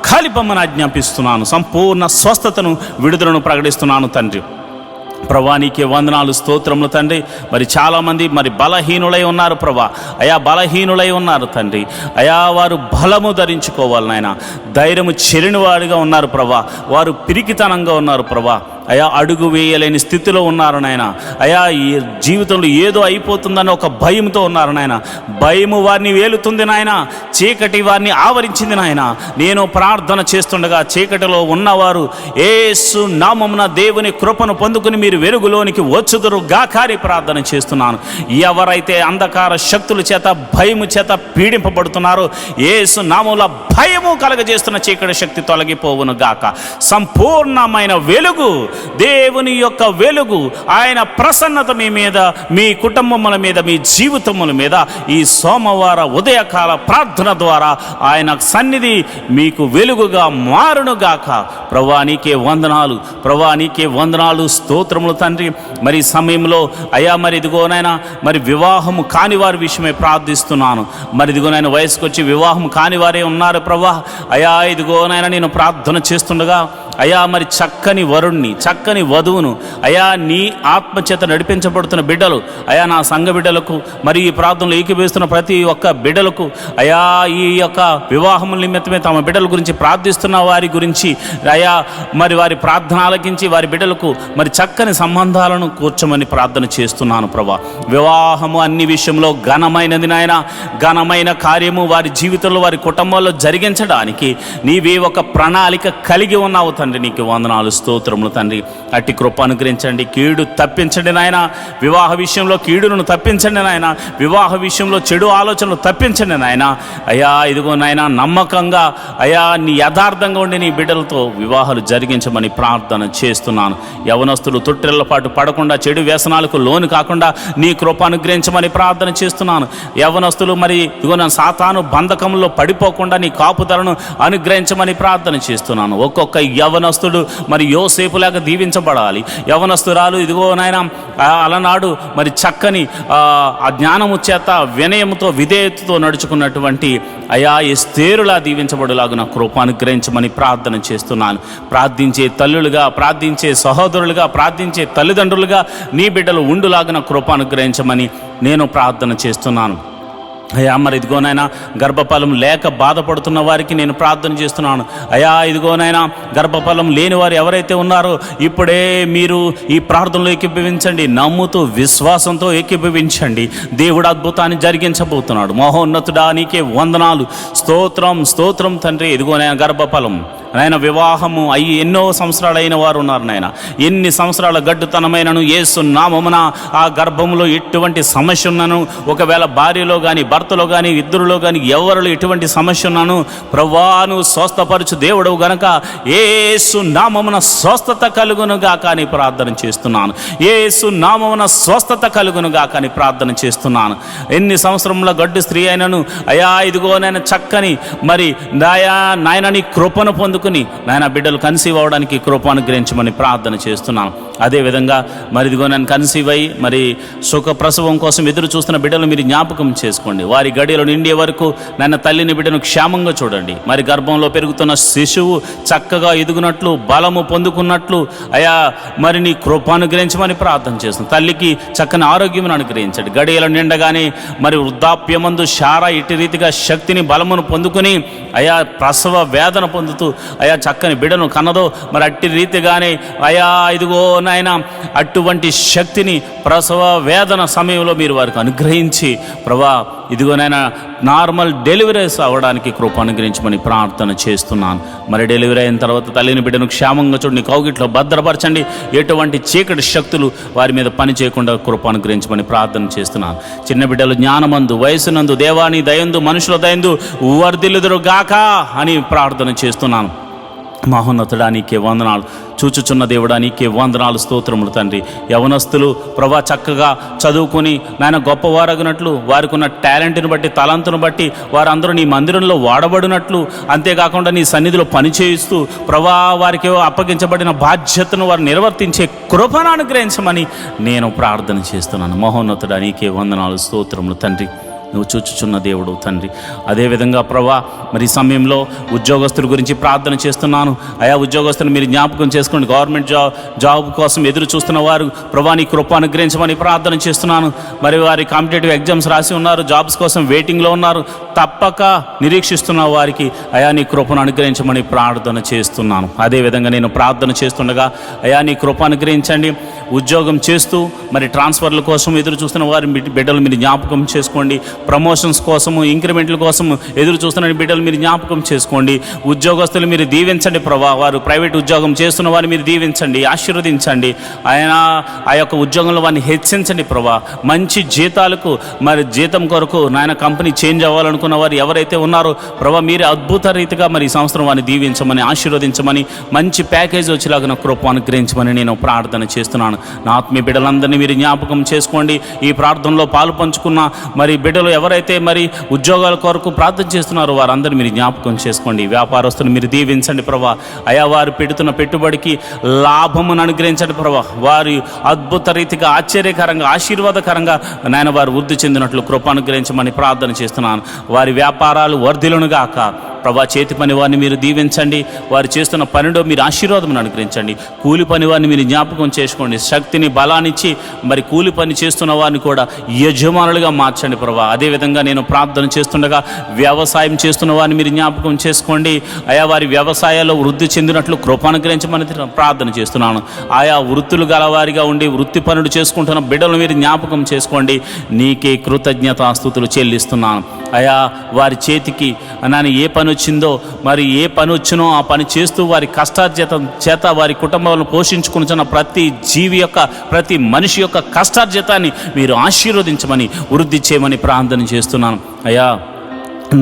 కాలిపమ్మని ఆజ్ఞాపిస్తున్నాను. సంపూర్ణ స్వస్థతను, విడుదలను ప్రకటిస్తున్నాను తండ్రి. ప్రభా నీకే వందనాలు, స్తోత్రములు తండ్రి. మరి చాలామంది మరి బలహీనులై ఉన్నారు ప్రభా. అయా బలహీనులై ఉన్నారు తండ్రి. అయా వారు బలము ధరించుకోవాలి నాయన. ధైర్యము చెరిని వాడిగా ఉన్నారు ప్రభా. వారు పిరికితనంగా ఉన్నారు ప్రభా. అయా అడుగు వేయలేని స్థితిలో ఉన్నారు నాయన. అయా ఈ జీవితంలో ఏదో అయిపోతుందని ఒక భయంతో ఉన్నారు నాయన. భయము వారిని వేలుతుంది నాయన. చీకటి వారిని ఆవరించింది నాయన. నేను ప్రార్థన చేస్తుండగా చీకటిలో ఉన్నవారు యేసు నామమున దేవుని కృపను పొందుకుని మీరు వెలుగులోనికి వచ్చుదురు గాకారి ప్రార్థన చేస్తున్నాను. ఎవరైతే అంధకార శక్తుల చేత, భయము చేత పీడింపబడుతున్నారో యేసు నామములో భయము కలగజేస్తున్న చీకటి శక్తి తొలగిపోవును గాక. సంపూర్ణమైన వెలుగు, దేవుని యొక్క వెలుగు, ఆయన ప్రసన్నత మీ మీద, మీ కుటుంబముల మీద, మీ జీవితముల మీద ఈ సోమవార ఉదయకాల ప్రార్థన ద్వారా ఆయన సన్నిధి మీకు వెలుగుగా మారునుగాక. ప్రభువా నీకే వందనాలు, ప్రభువా నీకే వందనాలు, స్తోత్రములు తండ్రి. మరి సమయంలో అయా మరి ఇదిగోనైనా మరి వివాహము కాని వారి విషయమై ప్రార్థిస్తున్నాను. మరి ఇదిగోనైనా వయసుకు వచ్చి వివాహం కాని వారే ఉన్నారు ప్రభువా. అయా ఇదిగోనైనా నేను ప్రార్థన చేస్తుండగా అయా మరి చక్కని వరుణ్ణి, చక్కని వధువును అయా నీ ఆత్మచేత నడిపించబడుతున్న బిడ్డలు, అయా నా సంఘ బిడ్డలకు, మరి ఈ ప్రార్థనలో ఏకీభవిస్తున్న ప్రతి ఒక్క బిడ్డలకు అయా ఈ యొక్క వివాహముల నిమిత్తమే తమ బిడ్డల గురించి ప్రార్థిస్తున్న వారి గురించి అయా మరి వారి ప్రార్థన ఆలకించి వారి బిడ్డలకు మరి చక్కని సంబంధాలను కూర్చోమని ప్రార్థన చేస్తున్నాను ప్రభా. వివాహము అన్ని విషయంలో ఘనమైనది నాయన. ఘనమైన కార్యము వారి జీవితంలో, వారి కుటుంబాల్లో జరిగించడానికి నీవే ఒక ప్రణాళిక కలిగి ఉన్నావు తండ్రి. నీకు వందనాలు, స్తోత్రములు తండ్రి. అట్టి కృప అనుగ్రహించండి. కీడు తప్పించండి నాయన. వివాహ విషయంలో కీడును తప్పించండి నాయన. వివాహ విషయంలో చెడు ఆలోచనలు తప్పించండి నాయన. అయా ఇదిగో నాయన, నమ్మకంగా అయా నీ యథార్థంగా ఉండి నీ బిడ్డలతో వివాహాలు జరిగించమని ప్రార్థన చేస్తున్నాను. యవనస్తులు తొట్టిళ్ల పాటు పడకుండా, చెడు వ్యసనాలకు లోను కాకుండా నీ కృప అనుగ్రహించమని ప్రార్థన చేస్తున్నాను. యవనస్తులు మరి ఇదిగో నా సాతాను బంధకంలో పడిపోకుండా నీ కాపుదలను అనుగ్రహించమని ప్రార్థన చేస్తున్నాను. ఒక్కొక్క యవనస్తుడు మరి యోసేపులాగా దీవించబడాలి. యవనస్తురాలు ఇదిగో నాయన అలనాడు మరి చక్కని ఆ జ్ఞానము చేత, వినయముతో, విధేయతతో నడుచుకున్నటువంటి అయా ఎస్తేరులా దీవించబడులాగా నా కృప అనుగ్రహించమని ప్రార్థన చేస్తున్నాను. ప్రార్థించే తల్లులుగా, ప్రార్థించే సహోదరులుగా, ప్రార్థించే తల్లిదండ్రులుగా నీ బిడ్డలు ఉండులాగా కృప అనుగ్రహించమని నేను ప్రార్థన చేస్తున్నాను. అయా మరి ఇదిగోనైనా గర్భఫలం లేక బాధపడుతున్న వారికి నేను ప్రార్థన చేస్తున్నాను. అయా ఇదిగోనైనా గర్భఫలం లేని వారు ఎవరైతే ఉన్నారో ఇప్పుడే మీరు ఈ ప్రార్థనలో ఏకీభవించండి. నమ్ముతూ విశ్వాసంతో ఏకీభవించండి. దేవుడు అద్భుతాన్ని జరిగించబోతున్నాడు. మహోన్నతుడా నీకే వందనాలు, స్తోత్రం, స్తోత్రం తండ్రి. ఇదిగోనైనా గర్భఫలం నాయన వివాహము అయ్యి ఎన్నో సంవత్సరాలు అయిన వారు ఉన్నారు నాయన. ఎన్ని సంవత్సరాల గడ్డుతనమైనను యేసు నామమున ఆ గర్భంలో ఎటువంటి సమస్య ఉన్నను, ఒకవేళ భార్యలో కానీ భర్తలో కానీ ఇద్దరిలో కానీ ఎవరిలో ఎటువంటి సమస్య ఉన్నాను ప్రభువాను స్వస్థపరచు దేవుడవు గనక యేసు నామమున స్వస్థత కలుగునుగా కానీ ప్రార్థన చేస్తున్నాను. యేసు నామమున స్వస్థత కలుగునుగా కానీ ప్రార్థన చేస్తున్నాను. ఎన్ని సంవత్సరంలో గడ్డు స్త్రీ అయినను అయా ఇదిగో నేను చక్కని మరి నాయన నీ కృపను పొందుకుని నాయన బిడ్డలు కన్సీవ్ అవడానికి కృప అనుగ్రహించమని ప్రార్థన చేస్తున్నాను. అదేవిధంగా మరి ఇదిగో నేను కన్సీవ్ అయ్యి మరి సుఖ ప్రసవం కోసం ఎదురు చూస్తున్న బిడ్డలు మీరు జ్ఞాపకం చేసుకోండి. వారి గడియలు నిండే వరకు నాయన తల్లిని బిడ్డను క్షేమంగా చూడండి. మరి గర్భంలో పెరుగుతున్న శిశువు చక్కగా ఎదుగునట్లు బలము పొందుకున్నట్లు అయా మరి నీ కృప అనుగ్రహించమని ప్రార్థన చేస్తున్నాను. తల్లికి చక్కని ఆరోగ్యం అనుగ్రహించండి. గడియలు నిండగానే మరి వృద్ధాప్యమందు శారా ఇటు రీతిగా శక్తిని బలమును పొందుకుని అయా ప్రసవ వేదన పొందుతూ అయా చక్కని బిడ్డను కన్నదో మరి అట్టి రీతిగానే అయా ఇదిగో నాయన అటువంటి శక్తిని ప్రసవ వేదన సమయంలో మీరు వారికి అనుగ్రహించి ప్రభా ఇదిగోనైనా నార్మల్ డెలివరీస్ అవ్వడానికి కృప అనుగ్రహించమని ప్రార్థన చేస్తున్నాను. మరి డెలివరీ అయిన తర్వాత తల్లిని బిడ్డను క్షేమంగా చూడండి, కౌగిట్లో భద్రపరచండి. ఎటువంటి చీకటి శక్తులు వారి మీద పని చేయకుండా కృప అనుగ్రహించమని ప్రార్థన చేస్తున్నాను. చిన్న బిడ్డలు జ్ఞానమందు వయసునందు దేవాని దయందు మనుషుల దయందు వర్ధిల్లుదురు గాక అని ప్రార్థన చేస్తున్నాను. మహోన్నతుడా నీకే వందనాలు, చూచుచున్న దేవుడా నీకే వందనాలు, స్తోత్రములు తండ్రి. యవనస్తులు ప్రభా చక్కగా చదువుకుని నాయన గొప్పవారగినట్లు వారికి ఉన్న టాలెంట్ని బట్టి తలంతును బట్టి వారందరూ నీ మందిరంలో వాడబడినట్లు, అంతేకాకుండా నీ సన్నిధిలో పనిచేయిస్తూ ప్రభా వారికి అప్పగించబడిన బాధ్యతను వారు నిర్వర్తించే కృపను అనుగ్రహించమని నేను ప్రార్థన చేస్తున్నాను. మహోన్నతుడా నీకే వందనాలు, స్తోత్రములు తండ్రి. నువ్వు చూచుచున్న దేవుడు తండ్రి. అదేవిధంగా ప్రభా మరి సమయంలో ఉద్యోగస్తుల గురించి ప్రార్థన చేస్తున్నాను. ఆయా ఉద్యోగస్తులు మీరు జ్ఞాపకం చేసుకోండి. గవర్నమెంట్ జాబ్ కోసం ఎదురు చూస్తున్న వారు ప్రభా నీ కృప అనుగ్రహించమని ప్రార్థన చేస్తున్నాను. మరి వారి కాంపిటేటివ్ ఎగ్జామ్స్ రాసి ఉన్నారు, జాబ్స్ కోసం వెయిటింగ్లో ఉన్నారు, తప్పక నిరీక్షిస్తున్న వారికి అయా నీ కృపను అనుగ్రహించమని ప్రార్థన చేస్తున్నాను. అదేవిధంగా నేను ప్రార్థన చేస్తుండగా అయా నీ కృప అనుగ్రహించండి. ఉద్యోగం చేస్తూ మరి ట్రాన్స్ఫర్ల కోసం ఎదురు చూస్తున్న వారి బిడ్డలు మీరు జ్ఞాపకం చేసుకోండి. ప్రమోషన్స్ కోసము ఇంక్రిమెంట్ల కోసం ఎదురు చూస్తున్న బిడ్డలు మీరు జ్ఞాపకం చేసుకోండి. ఉద్యోగస్తులు మీరు దీవించండి ప్రభా. వారు ప్రైవేట్ ఉద్యోగం చేస్తున్న వారిని మీరు దీవించండి, ఆశీర్వదించండి. ఆయన ఆ యొక్క ఉద్యోగంలో వారిని హెచ్చించండి ప్రభా. మంచి జీతాలకు మరి జీతం కొరకు నాయన కంపెనీ చేంజ్ అవ్వాలనుకున్న వారు ఎవరైతే ఉన్నారో ప్రభా మీరు అద్భుత రీతిగా మరి ఈ సంవత్సరం వారిని దీవించమని ఆశీర్వదించమని మంచి ప్యాకేజ్ వచ్చేలాగా నా కృప అనుగ్రహించమని నేను ప్రార్థన చేస్తున్నాను. నా ఆత్మీయ బిడ్డలందరినీ మీరు జ్ఞాపకం చేసుకోండి. ఈ ప్రార్థనలో పాలు పంచుకున్న మరి బిడ్డలు ఎవరైతే మరి ఉద్యోగాల కొరకు ప్రార్థన చేస్తున్నారో వారందరినీ మీరు జ్ఞాపకం చేసుకోండి. వ్యాపారస్తులు మీరు దీవించండి ప్రభా. అయా వారు పెడుతున్న పెట్టుబడికి లాభమును అనుగ్రహించండి ప్రభా. వారి అద్భుత రీతిగా ఆశ్చర్యకరంగా ఆశీర్వాదకరంగా నాయన వారు వృద్ధి చెందినట్లు కృప అనుగ్రహించమని ప్రార్థన చేస్తున్నాను. వారి వ్యాపారాలు వర్ధిల్లునుగాక ప్రభా. చేతి పని వారిని మీరు దీవించండి. వారు చేస్తున్న పనిలో మీరు ఆశీర్వాదం అనుగ్రహించండి. కూలి పని వారిని మీరు జ్ఞాపకం చేసుకోండి. శక్తిని బలాన్నిచ్చి మరి కూలి పని చేస్తున్న వారిని కూడా యజమానులుగా మార్చండి ప్రభా. అదేవిధంగా నేను ప్రార్థన చేస్తుండగా వ్యవసాయం చేస్తున్న వారిని మీరు జ్ఞాపకం చేసుకోండి. ఆయా వారి వ్యవసాయాల్లో వృద్ధి చెందినట్లు కృప అనుగ్రహించమని ప్రార్థన చేస్తున్నాను. ఆయా వృత్తులు గలవారిగా ఉండి వృత్తి పనులు చేసుకుంటున్న బిడ్డలు మీరు జ్ఞాపకం చేసుకోండి. నీకే కృతజ్ఞతాస్తుతులు చెల్లిస్తున్నాను. అయా వారి చేతికి నాని ఏ పని వచ్చిందో మరి ఏ పని వచ్చినో ఆ పని చేస్తూ వారి కష్టార్జితం చేత వారి కుటుంబాలను పోషించుకుంటున్న ప్రతి జీవి యొక్క ప్రతి మనిషి యొక్క కష్టార్జితాన్ని మీరు ఆశీర్వదించమని వృద్ధి చేయమని ప్రార్థన చేస్తున్నాను. అయ్యా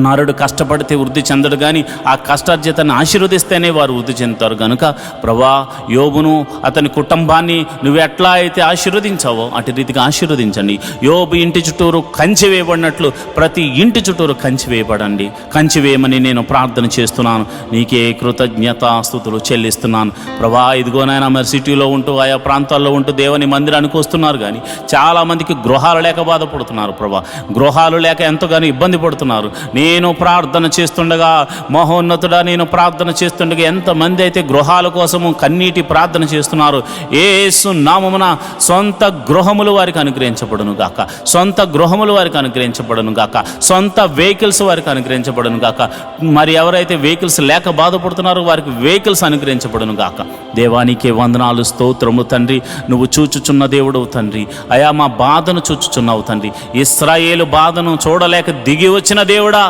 నరుడు కష్టపడితే వృద్ధి చెందడు, కానీ ఆ కష్టార్జితాన్ని ఆశీర్వదిస్తేనే వారు వృద్ధి చెందుతారు. కనుక ప్రభా యోబును అతని కుటుంబాన్ని నువ్వు ఎట్లా అయితే ఆశీర్వదించావో అటు రీతిగా ఆశీర్వదించండి. యోబు ఇంటి చుట్టూరు కంచె వేయబడినట్లు ప్రతి ఇంటి చుట్టూరు కంచె వేయబడండి, కంచె వేయమని నేను ప్రార్థన చేస్తున్నాను. నీకే కృతజ్ఞతాస్తుతులు చెల్లిస్తున్నాను ప్రభా. ఇదిగోనైనా మరి సిటీలో ఉంటూ ఆయా ప్రాంతాల్లో ఉంటూ దేవుని మందిరానికి వస్తున్నారు, కానీ చాలామందికి గృహాలు లేక బాధపడుతున్నారు ప్రభా. గృహాలు లేక ఎంతగానో ఇబ్బంది పడుతున్నారు. నేను ప్రార్థన చేస్తుండగా మహోన్నతుడా నేను ప్రార్థన చేస్తుండగా ఎంతమంది అయితే గృహాల కోసము కన్నీటి ప్రార్థన చేస్తున్నారు, యేసు నామమున సొంత గృహములు వారికి అనుగ్రహించబడును గాక, సొంత గృహములు వారికి అనుగ్రహించబడును గాక, సొంత వెహికల్స్ వారికి అనుగ్రహించబడును గాక. మరి ఎవరైతే వెహికల్స్ లేక బాధపడుతున్నారో వారికి వెహికల్స్ అనుగ్రహించబడును గాక. దేవానికి వందనాలు, స్తోత్రము తండ్రి. నువ్వు చూచుచున్న దేవుడవు తండ్రి. అయా మా బాధను చూచుచున్నావు తండ్రి. ఇశ్రాయేలు బాధను చూడలేక దిగి వచ్చిన దేవుడా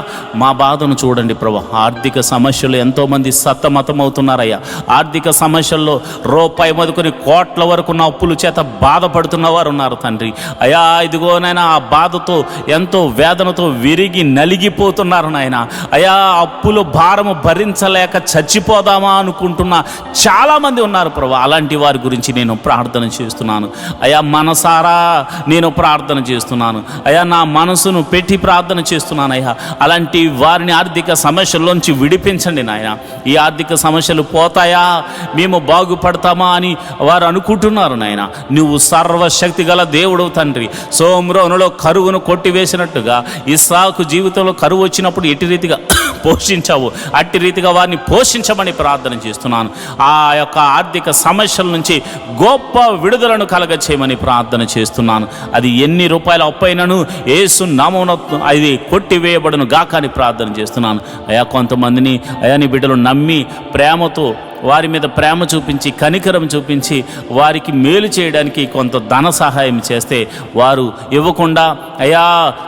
మా బాధను చూడండి ప్రభా. ఆర్థిక సమస్యలు ఎంతోమంది సతమతమవుతున్నారయ్యా. ఆర్థిక సమస్యల్లో రూపాయి మొదలుకొని కోట్ల వరకు ఉన్న అప్పుల చేత బాధపడుతున్న వారు ఉన్నారు తండ్రి. అయ్యా ఇదిగోనైనా ఆ బాధతో ఎంతో వేదనతో విరిగి నలిగిపోతున్నారు నాయన. అయ్యా అప్పుల భారము భరించలేక చచ్చిపోదామా అనుకుంటున్న చాలామంది ఉన్నారు ప్రభా. అలాంటి వారి గురించి నేను ప్రార్థన చేస్తున్నాను అయ్యా. మనసారా నేను ప్రార్థన చేస్తున్నాను అయ్యా. నా మనసును పెట్టి ప్రార్థన చేస్తున్నాను అయ్యా. అలాంటి వారిని ఆర్థిక సమస్యల్లోంచి విడిపించండి నాయన. ఈ ఆర్థిక సమస్యలు పోతాయా, మేము బాగుపడతామా అని వారు అనుకుంటున్నారు నాయన. నువ్వు సర్వశక్తి గల దేవుడు తండ్రి. సోమ్రోనులో కరువును కొట్టివేసినట్టుగా ఇస్సాకు జీవితంలో కరువు వచ్చినప్పుడు ఎట్టి రీతిగా పోషించావు, అట్టి రీతిగా వారిని పోషించమని ప్రార్థన చేస్తున్నాను. ఆ యొక్క ఆర్థిక సమస్యల నుంచి గొప్ప విడుదలను కలగచేయమని ప్రార్థన చేస్తున్నాను. అది ఎన్ని రూపాయల అప్పైనను యేసు నామమున అది కొట్టివేయబడును గాక అని ప్రార్థన చేస్తున్నాను అయ్యా. కొంతమందిని అయ్యా నీ బిడ్డలు నమ్మి ప్రేమతో వారి మీద ప్రేమ చూపించి కనికరం చూపించి వారికి మేలు చేయడానికి కొంత ధన సహాయం చేస్తే వారు ఇవ్వకుండా అయ్యా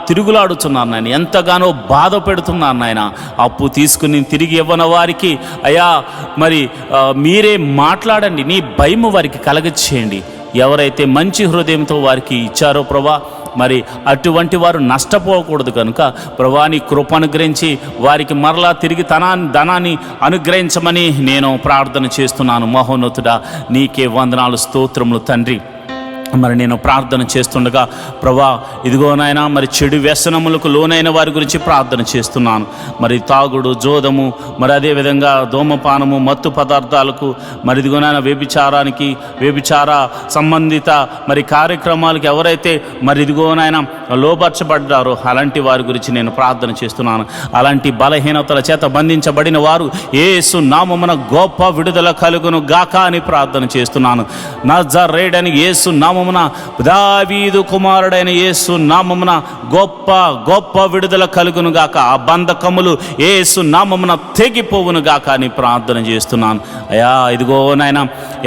తిరుగులాడుతున్నారు నాయన. ఎంతగానో బాధ పెడుతున్నారు నాయన. అప్పు తీసుకుని తిరిగి ఇవ్వని వారికి అయ్యా మరి మీరే మాట్లాడండి. నీ భయం వారికి కలగచేయండి. ఎవరైతే మంచి హృదయంతో వారికి ఇచ్చారో ప్రభా, మరి అటువంటి వారు నష్టపోకూడదు కనుక ప్రభా నీ కృప అనుగ్రహించి వారికి మరలా తిరిగి ధనాన్ని అనుగ్రహించమని నేను ప్రార్థన చేస్తున్నాను. మహోన్నతుడా నీకే వందనాలు, స్తోత్రములు తండ్రి. మరి నేను ప్రార్థన చేస్తుండగా ప్రభా ఇదిగో నాయన మరి చెడు వ్యసనములకు లోనైన వారి గురించి ప్రార్థన చేస్తున్నాను. మరి తాగుడు, జోదము, మరి అదేవిధంగా ధూమపానము, మత్తు పదార్థాలకు, మరి ఇదిగో నాయన వ్యభిచార సంబంధిత మరి కార్యక్రమాలకు ఎవరైతే మరి ఇదిగో నాయన లోపరచబడ్డారో అలాంటి వారి గురించి నేను ప్రార్థన చేస్తున్నాను. అలాంటి బలహీనతల చేత బంధించబడిన వారు యేసు నామమున గొప్ప విడుదల కలుగును గాక అని ప్రార్థన చేస్తున్నాను. నజరేయుడైన యేసు నామమున దావీదు కుమారుడైన యేసు నామమున గొప్ప గొప్ప విడుదల కలుగును గాక. ఆ బంధకములు యేసు నామమున తెగిపోవును గాక అని ప్రార్థన చేస్తున్నాను అయ్యా. ఇదిగో నాయన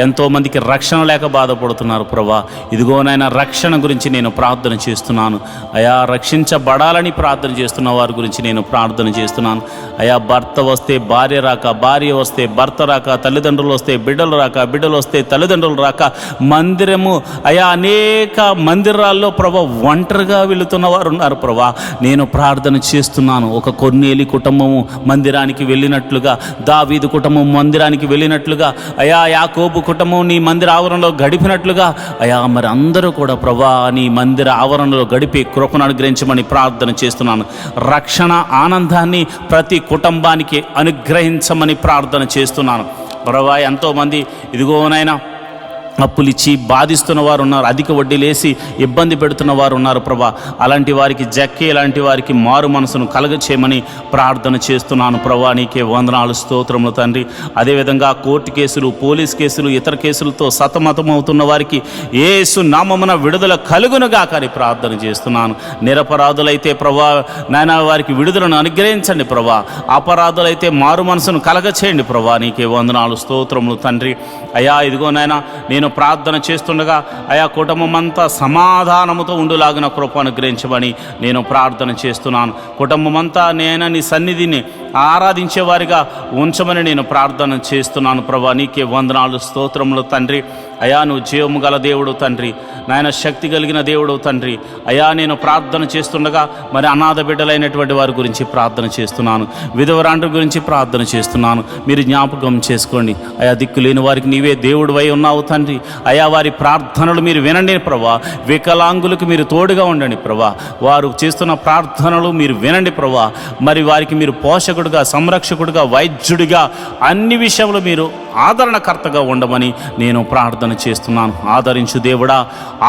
ఎంతోమందికి రక్షణ లేక బాధపడుతున్నారు ప్రభా. ఇదిగో నాయన రక్షణ గురించి నేను ప్రార్థన చేస్తున్నాను అయ్యా. రక్షించబడాలని ప్రార్థన చేస్తున్న వారి గురించి నేను ప్రార్థన చేస్తున్నాను అయ్యా. భర్త వస్తే భార్య రాక, భార్య వస్తే భర్త రాక, తల్లిదండ్రులు వస్తే బిడ్డలు రాక, బిడ్డలు వస్తే తల్లిదండ్రులు రాక, మందిరము అయ్యా అనేక మందిరాల్లో ప్రభా ఒంటరిగా వెళుతున్న వారు ఉన్నారు ప్రభా. నేను ప్రార్థన చేస్తున్నాను. ఒక కొర్నేలి కుటుంబము మందిరానికి వెళ్ళినట్లుగా, దావీదు కుటుంబం మందిరానికి వెళ్ళినట్లుగా అయ్యా, యాకోబు కుటుంబం నీ మందిర ఆవరణలో గడిపినట్లుగా అయ్యా మరి అందరూ కూడా ప్రభా నీ మందిర ఆవరణలో గడిపి కృపను అనుగ్రహించమని ప్రార్థన చేస్తున్నాను. రక్షణ ఆనందాన్ని ప్రతి కుటుంబానికి అనుగ్రహించమని ప్రార్థన చేస్తున్నాను ప్రభా. ఎంతోమంది ఇదిగోనైనా అప్పులిచ్చి బాధిస్తున్న వారు ఉన్నారు, అధిక వడ్డీలేసి ఇబ్బంది పెడుతున్న వారు ఉన్నారు ప్రభా. అలాంటి వారికి జక్కి లాంటి వారికి మారు మనసును కలగచేయమని ప్రార్థన చేస్తున్నాను ప్రభా. నీకే వందనాలు, స్తోత్రములు తండ్రి. అదేవిధంగా కోర్టు కేసులు, పోలీస్ కేసులు, ఇతర కేసులతో సతమతమవుతున్న వారికి యేసు నామమున విడుదల కలుగునుగా కానీ ప్రార్థన చేస్తున్నాను. నిరపరాధులైతే ప్రభా నాయన వారికి విడుదలను అనుగ్రహించండి ప్రభా. అపరాధులైతే మారు మనసును కలగచేయండి ప్రభా. నీకే వందనాలు, స్తోత్రములు తండ్రి. అయ్యా ఇదిగో నాయన నేను ప్రార్థన చేస్తుండగా అయా కుటుంబం అంతా సమాధానముతో ఉండులాగిన కృప అనుగ్రహించమని నేను ప్రార్థన చేస్తున్నాను. కుటుంబం అంతా నేను నీ సన్నిధిని ఆరాధించేవారిగా ఉంచమని నేను ప్రార్థన చేస్తున్నాను ప్రభా. నీకే వందనాలు, స్తోత్రములు తండ్రి. అయా నువ్వు జీవము గల దేవుడు తండ్రి, నాయన శక్తి కలిగిన దేవుడు తండ్రి. అయా నేను ప్రార్థన చేస్తుండగా మరి అనాథ బిడ్డలైనటువంటి వారి గురించి ప్రార్థన చేస్తున్నాను, విధవరాండ్రి గురించి ప్రార్థన చేస్తున్నాను. మీరు జ్ఞాపకం చేసుకోండి అయా. దిక్కు లేని వారికి నీవే దేవుడు వై ఉన్నావు తండ్రి. అయా వారి ప్రార్థనలు మీరు వినండి ప్రభా. వికలాంగులకు మీరు తోడుగా ఉండండి ప్రభా. వారు చేస్తున్న ప్రార్థనలు మీరు వినండి ప్రభా. మరి వారికి మీరు పోషకుడుగా, సంరక్షకుడుగా, వైద్యుడిగా అన్ని విషయంలో మీరు ఆదరణకర్తగా ఉండమని నేను ప్రార్థన చేస్తున్నాను. ఆదరించు దేవుడా,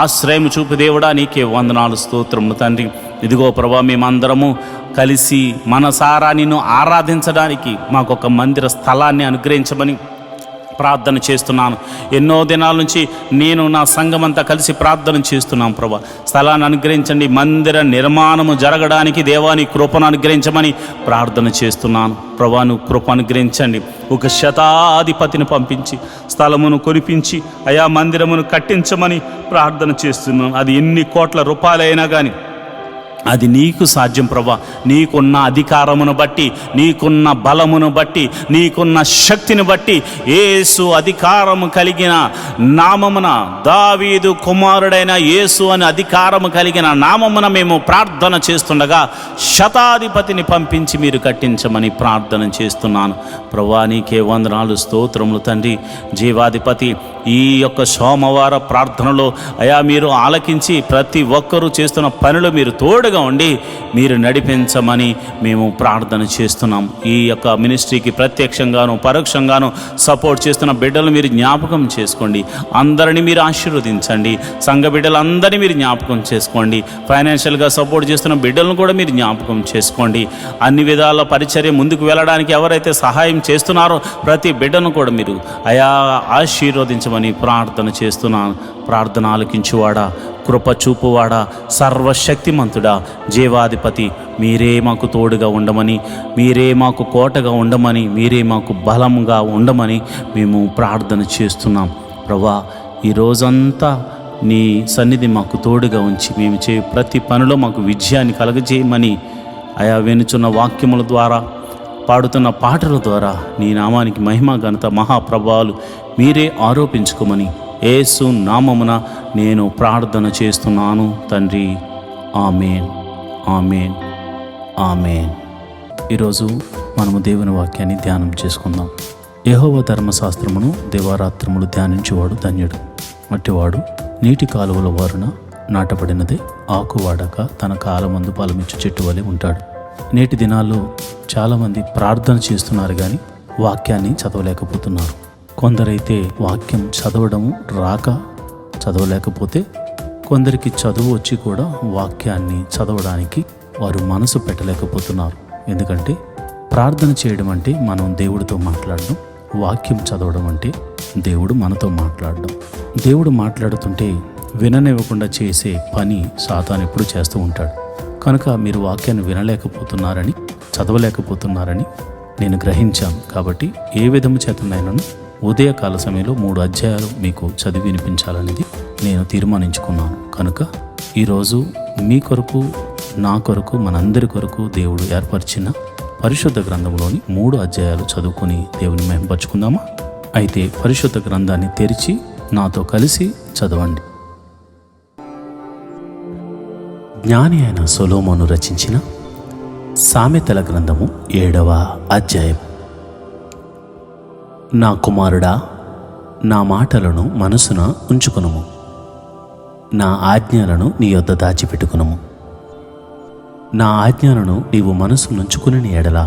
ఆశ్రయం చూపు దేవుడా, నీకే వందనాలు, స్తోత్రములు తండ్రి. ఇదిగో ప్రభా మేమందరము కలిసి మనసారా నిన్ను ఆరాధించడానికి మాకొక మందిర స్థలాన్ని అనుగ్రహించమని ప్రార్థన చేస్తున్నాను. ఎన్నో దినాల నుంచి నేను నా సంఘమంతా కలిసి ప్రార్థన చేస్తున్నాం ప్రభా. స్థలాన్ని అనుగ్రహించండి. మందిర నిర్మాణము జరగడానికి దేవాని కృపను అనుగ్రహించమని ప్రార్థన చేస్తున్నాను ప్రభా. నువ్వు కృప అనుగ్రహించండి. ఒక శతాధిపతిని పంపించి స్థలమును కొనిపించి అయా మందిరమును కట్టించమని ప్రార్థన చేస్తున్నాను. అది ఎన్ని కోట్ల రూపాయలైనా కానీ అది నీకు సాధ్యం ప్రభా. నీకున్న అధికారమును బట్టి, నీకున్న బలమును బట్టి, నీకున్న శక్తిని బట్టి, యేసు అధికారము కలిగిన నామమున, దావీదు కుమారుడైన యేసు అని అధికారము కలిగిన నామమున మేము ప్రార్థన చేస్తుండగా శతాధిపతిని పంపించి మీరు కట్టించమని ప్రార్థన చేస్తున్నాను ప్రభా. నీకే వందనాలు, స్తోత్రములు తండ్రి. జీవాధిపతి, ఈ యొక్క సోమవార ప్రార్థనలో అయా మీరు ఆలకించి ప్రతి ఒక్కరూ చేస్తున్న పనులు మీరు తోడుగా ఉండి మీరు నడిపించమని మేము ప్రార్థన చేస్తున్నాం. ఈ యొక్క మినిస్ట్రీకి ప్రత్యక్షంగాను పరోక్షంగాను సపోర్ట్ చేస్తున్న బిడ్డలు మీరు జ్ఞాపకం చేసుకోండి. అందరినీ మీరు ఆశీర్వదించండి. సంఘ బిడ్డలందరినీ మీరు జ్ఞాపకం చేసుకోండి. ఫైనాన్షియల్గా సపోర్ట్ చేస్తున్న బిడ్డలను కూడా మీరు జ్ఞాపకం చేసుకోండి. అన్ని విధాల పరిచర్య ముందుకు వెళ్ళడానికి ఎవరైతే సహాయం చేస్తున్నారో ప్రతి బిడ్డను కూడా మీరు అయా ఆశీర్వదించమని ప్రార్థన చేస్తున్నాను. ప్రార్థన ఆలకించువాడా, కృప చూపువాడా, సర్వశక్తిమంతుడా, జీవాధిపతి, మీరే మాకు తోడుగా ఉండమని, మీరే మాకు కోటగా ఉండమని, మీరే మాకు బలంగా ఉండమని మేము ప్రార్థన చేస్తున్నాం ప్రభా. ఈ రోజంతా నీ సన్నిధి మాకు తోడుగా ఉంచి మేము ప్రతి పనిలో మాకు విజయాన్ని కలగజేయమని అయా వినుచున్న వాక్యముల ద్వారా, పాడుతున్న పాటల ద్వారా నీ నామానికి మహిమ ఘనత మహాప్రభావాలు మీరే ఆరోపించుకోమని యేసు నామమున నేను ప్రార్థన చేస్తున్నాను తండ్రి. ఆమేన్, ఆమేన్, ఆమేన్. ఈరోజు మనము దేవుని వాక్యాన్ని ధ్యానం చేసుకుందాం. యెహోవా ధర్మశాస్త్రమును దివారాత్రములు ధ్యానించేవాడు ధన్యుడు. అట్టివాడు నీటి కాలువల వారున నాటబడినదే, ఆకువాడక తన కాలమందు ఫలమిచ్చు చెట్టు వలె ఉంటాడు. నేటి దినాల్లో చాలామంది ప్రార్థన చేస్తున్నారు కానీ వాక్యాన్ని చదవలేకపోతున్నారు. కొందరైతే వాక్యం చదవడం రాక చదవలేకపోతే, కొందరికి చదువు వచ్చి కూడా వాక్యాన్ని చదవడానికి వారు మనసు పెట్టలేకపోతున్నారు. ఎందుకంటే ప్రార్థన చేయడం అంటే మనం దేవుడితో మాట్లాడడం, వాక్యం చదవడం అంటే దేవుడు మనతో మాట్లాడడం. దేవుడు మాట్లాడుతుంటే విననివ్వకుండా చేసే పని సాతాను ఎప్పుడు చేస్తూ ఉంటాడు. కనుక మీరు వాక్యాన్ని వినలేకపోతున్నారని, చదవలేకపోతున్నారని నేను గ్రహించాను. కాబట్టి ఏ విధము చేతనైనాను ఉదయకాల సమయంలో 3 అధ్యాయాలు మీకు చదివి వినిపించాలనేది నేను తీర్మానించుకున్నాను. కనుక ఈరోజు మీ కొరకు, నా కొరకు, మనందరి కొరకు దేవుడు ఏర్పరిచిన పరిశుద్ధ గ్రంథంలోని 3 అధ్యాయాలు చదువుకొని దేవుని మహిమపరుచుకుందామా? అయితే పరిశుద్ధ గ్రంథాన్ని తెరిచి నాతో కలిసి చదవండి. జ్ఞాని అయిన సొలొమోను రచించిన సామెతల గ్రంథము 7వ అధ్యాయం. నా కుమారుడా, నా మాటలను మనసున ఉంచుకునుము, నా ఆజ్ఞలను నీ యొద్ద దాచిపెట్టుకునుము. నా ఆజ్ఞలను నీవు మనసునుంచుకుని ఎడలా,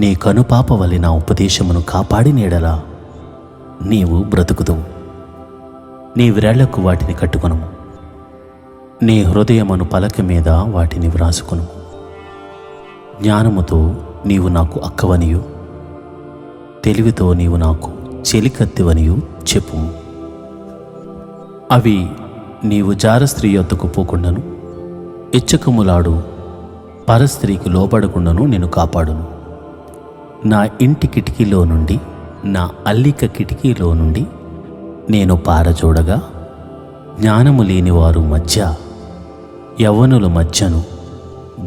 నీ కనుపాప వలె నా ఉపదేశమును కాపాడిన ఎడలా నీవు బ్రతుకుదువు. నీ వ్రేళ్లకు వాటిని కట్టుకొనుము, నీ హృదయమును పలక మీద వాటిని వ్రాసుకును. జ్ఞానముతో నీవు నాకు అక్కవనియు, తెలివితో నీవు నాకు చెలికత్తివనియు చెప్పుము. అవి నీవు జారస్త్రీ యొద్దకు పోకుండాను, ఇచ్చకములాడు పరస్త్రీకి లోబడకుండాను నేను కాపాడును. నా ఇంటి కిటికీలో నుండి, నా అల్లిక కిటికీలో నుండి నేను పారజోడగా, జ్ఞానము లేనివారు మధ్య, యవ్వనుల మధ్యను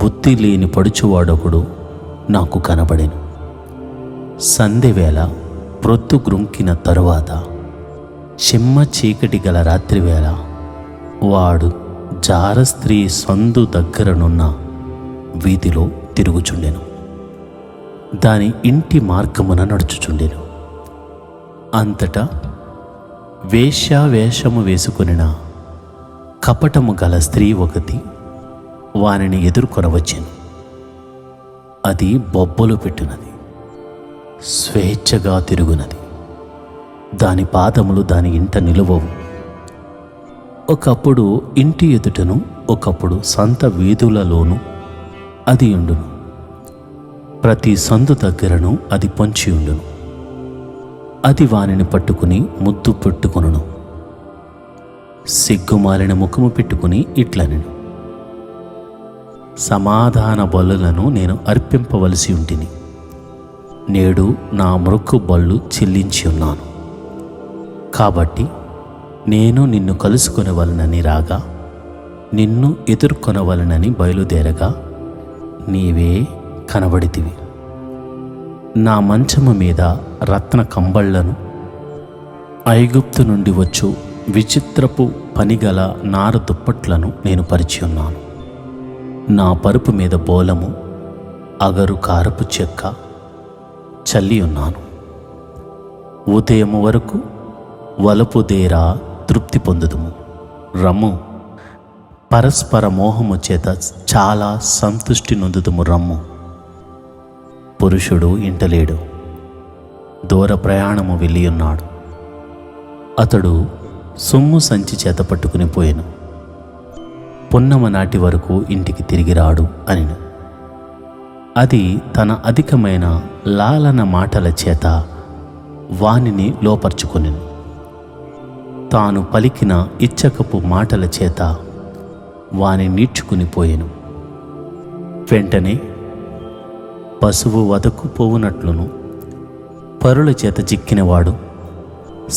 బుద్ధి లేని పడుచువాడొకడు నాకు కనబడెను. సంధ్యవేళ ప్రొద్దు గ్రుంకిన తరువాత, చిమ్మ చీకటి గల రాత్రివేళ వాడు జారస్త్రీ సందు దగ్గరనున్న వీధిలో తిరుగుచుండెను. దాని ఇంటి మార్గమున నడుచుచుండెను. అంతటా వేశ్యావేషము వేసుకొనిన కపటము గల స్త్రీ ఒకటి వానిని ఎదుర్కొనవచ్చెను. అది బొబ్బలు పెట్టినది, స్వేచ్ఛగా తిరుగునది, దాని పాదములు దాని ఇంట నిలువవు. ఒకప్పుడు ఇంటి ఎదుటను, ఒకప్పుడు సంత వీధులలోనూ అది ఉండును. ప్రతి సందు దగ్గరను అది పొంచి ఉండును. అది వానిని పట్టుకుని ముద్దు పెట్టుకొనును. సిగ్గుమాలిన ముఖము పెట్టుకుని ఇట్లనెను, సమాధాన బలులను నేను అర్పింపవలసి ఉంటిని, నేడు నా మృక్కు బళ్ళు చెల్లించి ఉన్నాను. కాబట్టి నేను నిన్ను కలుసుకొనవలనని రాగా నిన్ను ఎదుర్కొనవలనని బయలుదేరగా నీవే కనబడితివి. నా మంచము మీద రత్న కంబళ్లను, ఐగుప్తు నుండి వచ్చు విచిత్రపు పనిగల నార దుప్పట్లను నేను పరిచి ఉన్నాను. నా పరుపు మీద బోలము, అగరు కారపు చెక్క చల్లి ఉన్నాను. ఉదయము వరకు వలపుదేరా తృప్తి పొందుదుము. రమ్ము, పరస్పర మోహము చేత చాలా సంతృష్టి నొందుదుము. రమ్ము. పురుషుడు ఇంటలేడు, దూర ప్రయాణము వెళ్ళి ఉన్నాడు. అతడు సొమ్ము సంచి చేత పట్టుకుని పోయెను. పున్నమ నాటి వరకు ఇంటికి తిరిగి రాడు అనిను. అది తన అధికమైన లాలన మాటల చేత వానిని లోపర్చుకొనెను. తాను పలికిన ఇచ్చకపు మాటల చేత వాని నీడ్చుకుని పోయెను. వెంటనే పశువు వదకు పోవునట్లును, పరుల చేత చిక్కినవాడు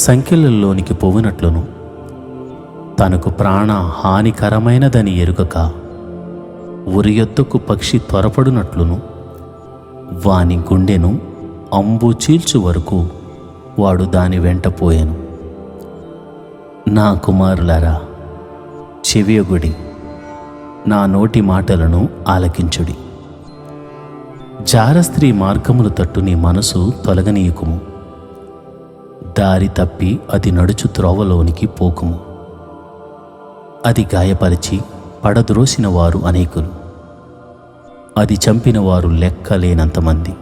సంఖ్యలలోనికి పోవునట్లును, తనకు ప్రాణ హానికరమైనదని ఎరుగక ఉరియొద్దకు పక్షి త్వరపడునట్లును, వాని గుండెను అంబు చీల్చు వరకు వాడు దాని వెంట పోయెను. నా కుమారులారా, చెవియొగుడి, నా నోటి మాటలను ఆలకించుడి. జారస్త్రీ మార్గములు తట్టు నీ మనసు తొలగనీయకుము. దారి తప్పి అది నడుచు త్రోవలోనికి పోకుము. అది గాయపరిచి పడద్రోసిన వారు అనేకులు, అది చంపిన వారు లెక్కలేనంతమంది.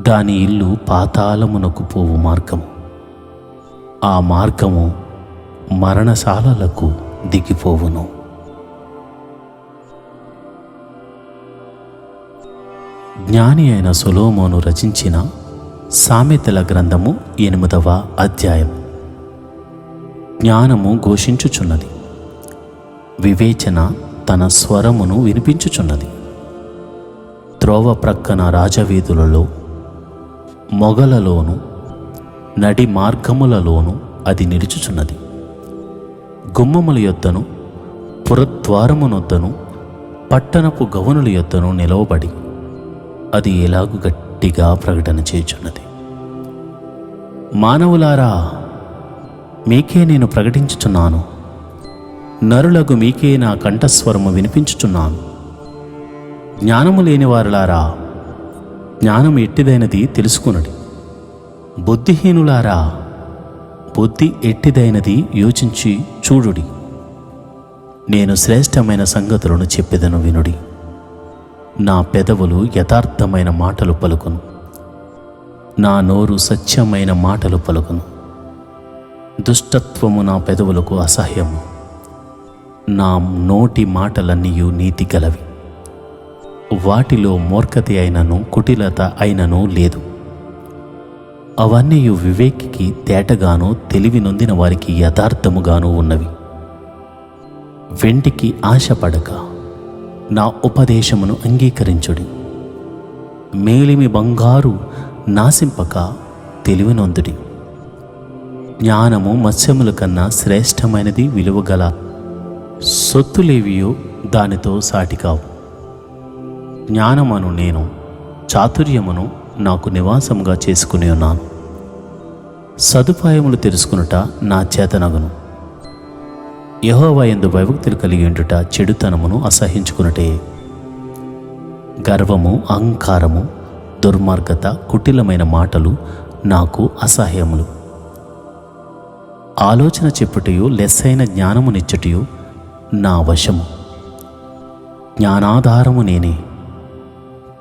దాని ఇల్లు పాతాళమునకు పోవు మార్గము, ఆ మార్గము మరణశాలలకు దిగిపోవును. జ్ఞాని అయిన సొలొమోను రచించిన సామెతల గ్రంథము 8వ అధ్యాయం. జ్ఞానము ఘోషించుచున్నది, వివేచన తన స్వరమును వినిపించుచున్నది. త్రోవ ప్రక్కన రాజవీధులలో, మొగలలోను, నడి మార్గములలోను అది నిలుచుచున్నది. గుమ్మముల యొద్దను, పురద్వారమునొద్దను, పట్టణపు గవనుల యొద్దను నిలవబడి అది ఎలాగు గట్టిగా ప్రకటన చేయుచున్నది. మానవులారా, మీకే నేను ప్రకటించుచున్నాను, నరులకు మీకే నా కంఠస్వరము వినిపించుచున్నాను. జ్ఞానము లేని వారులారా, జ్ఞానం ఎట్టిదైనది తెలుసుకునడి. బుద్ధిహీనులారా, బుద్ధి ఎట్టిదైనది యోచించి చూడుడి. నేను శ్రేష్టమైన సంగతులను చెప్పెదను, వినుడి. నా పెదవులు యథార్థమైన మాటలు పలుకును, నా నోరు సత్యమైన మాటలు పలుకును. దుష్టత్వము నా పెదవులకు అసహ్యము, నా నోటి మాటలన్నీయు నీతి గలవి. వాటిలో మూర్ఖత అయినను కుటిలత అయినను లేదు. అవన్నీ వివేకికి తేటగాను, తెలివి నొందిన వారికి యథార్థముగాను ఉన్నవి. వెంటికి ఆశపడక నా ఉపదేశమును అంగీకరించుడి. మేలిమి బంగారు నాశింపక తెలివి నొందుడి. జ్ఞానము మత్స్యముల కన్నా శ్రేష్టమైనది, విలువగల సొత్తులేవియో దానితో సాటికావు. జ్ఞానమును నేను చాతుర్యమును నాకు నివాసముగా చేసుకుని ఉన్నాను. సదుపాయములు తెలుసుకునుట నా చేతనగును. యెహోవా యందు భయభక్తులు కలిగి ఉండుట చెడుతనమును అసహించుకునుటే. గర్వము, అహంకారము, దుర్మార్గత, కుటిలమైన మాటలు నాకు అసహ్యములు. ఆలోచన చెప్పుటయు లెస్సైన జ్ఞానమునిచ్చుటయు నా వశము. జ్ఞానాధారము నేనే,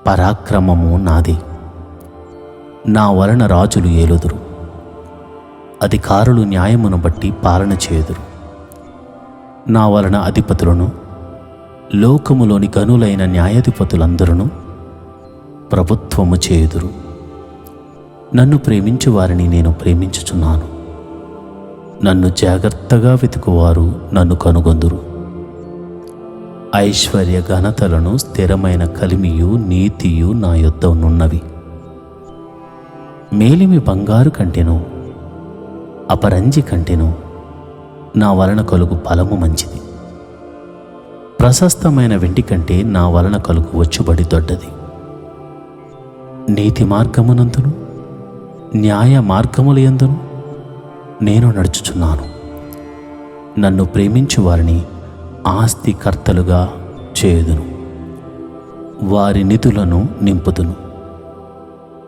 పరాక్రమము నాదే. నా వలన రాజులు ఏలుదురు, అధికారులు న్యాయమును బట్టి పాలన చేయుదురు. నా వలన అధిపతులను, లోకములోని గనులైన న్యాయాధిపతులందరూ ప్రభుత్వము చేయుదురు. నన్ను ప్రేమించు వారిని నేను ప్రేమించుచున్నాను. నన్ను జాగ్రత్తగా వెతుకువారు నన్ను కనుగొందురు. ఐశ్వర్య ఘనతలను, స్థిరమైన కలిమియు నీతియు నా యొద్ద నున్నవి. మేలిమి బంగారు కంటెను, అపరంజి కంటెను నా వలన కలుగు ఫలము మంచిది. ప్రశస్తమైన వెండి కంటే నా వలన కలుగు వచ్చుబడి దొడ్డది. నీతి మార్గమునందును న్యాయ మార్గములయందును నేను నడుచుచున్నాను. నన్ను ప్రేమించు వారిని ఆస్తికర్తలుగా చేయుదును, వారి నిధులను నింపుదును.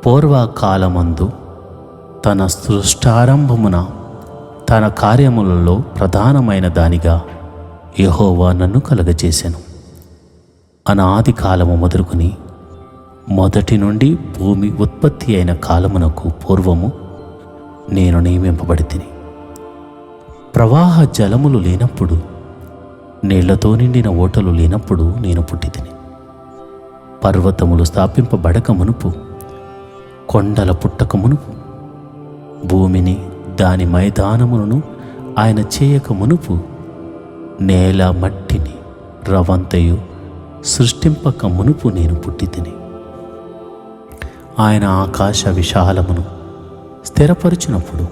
పూర్వకాలమందు తన సృష్టారంభమున తన కార్యములలో ప్రధానమైన దానిగా యెహోవా నన్ను కలుగజేసెను. అనాది కాలము మొదలుకొని మొదటి నుండి భూమి ఉత్పత్తి అయిన కాలమునకు పూర్వము నేను నియమింపబడితిని. ప్రవాహ జలములు లేనప్పుడు, నీళ్లతో నిండిన ఓటలు లేనప్పుడు నేను పుట్టితిని. పర్వతములు స్థాపింపబడక మునుపు, కొండల పుట్టక మునుపు, భూమిని దాని మైదానములను ఆయన చేయక మునుపు, నేల మట్టిని రవంతయు సృష్టింపక మునుపు నేను పుట్టితిని. ఆయన ఆకాశ విశాలమును స్థిరపరచినప్పుడు,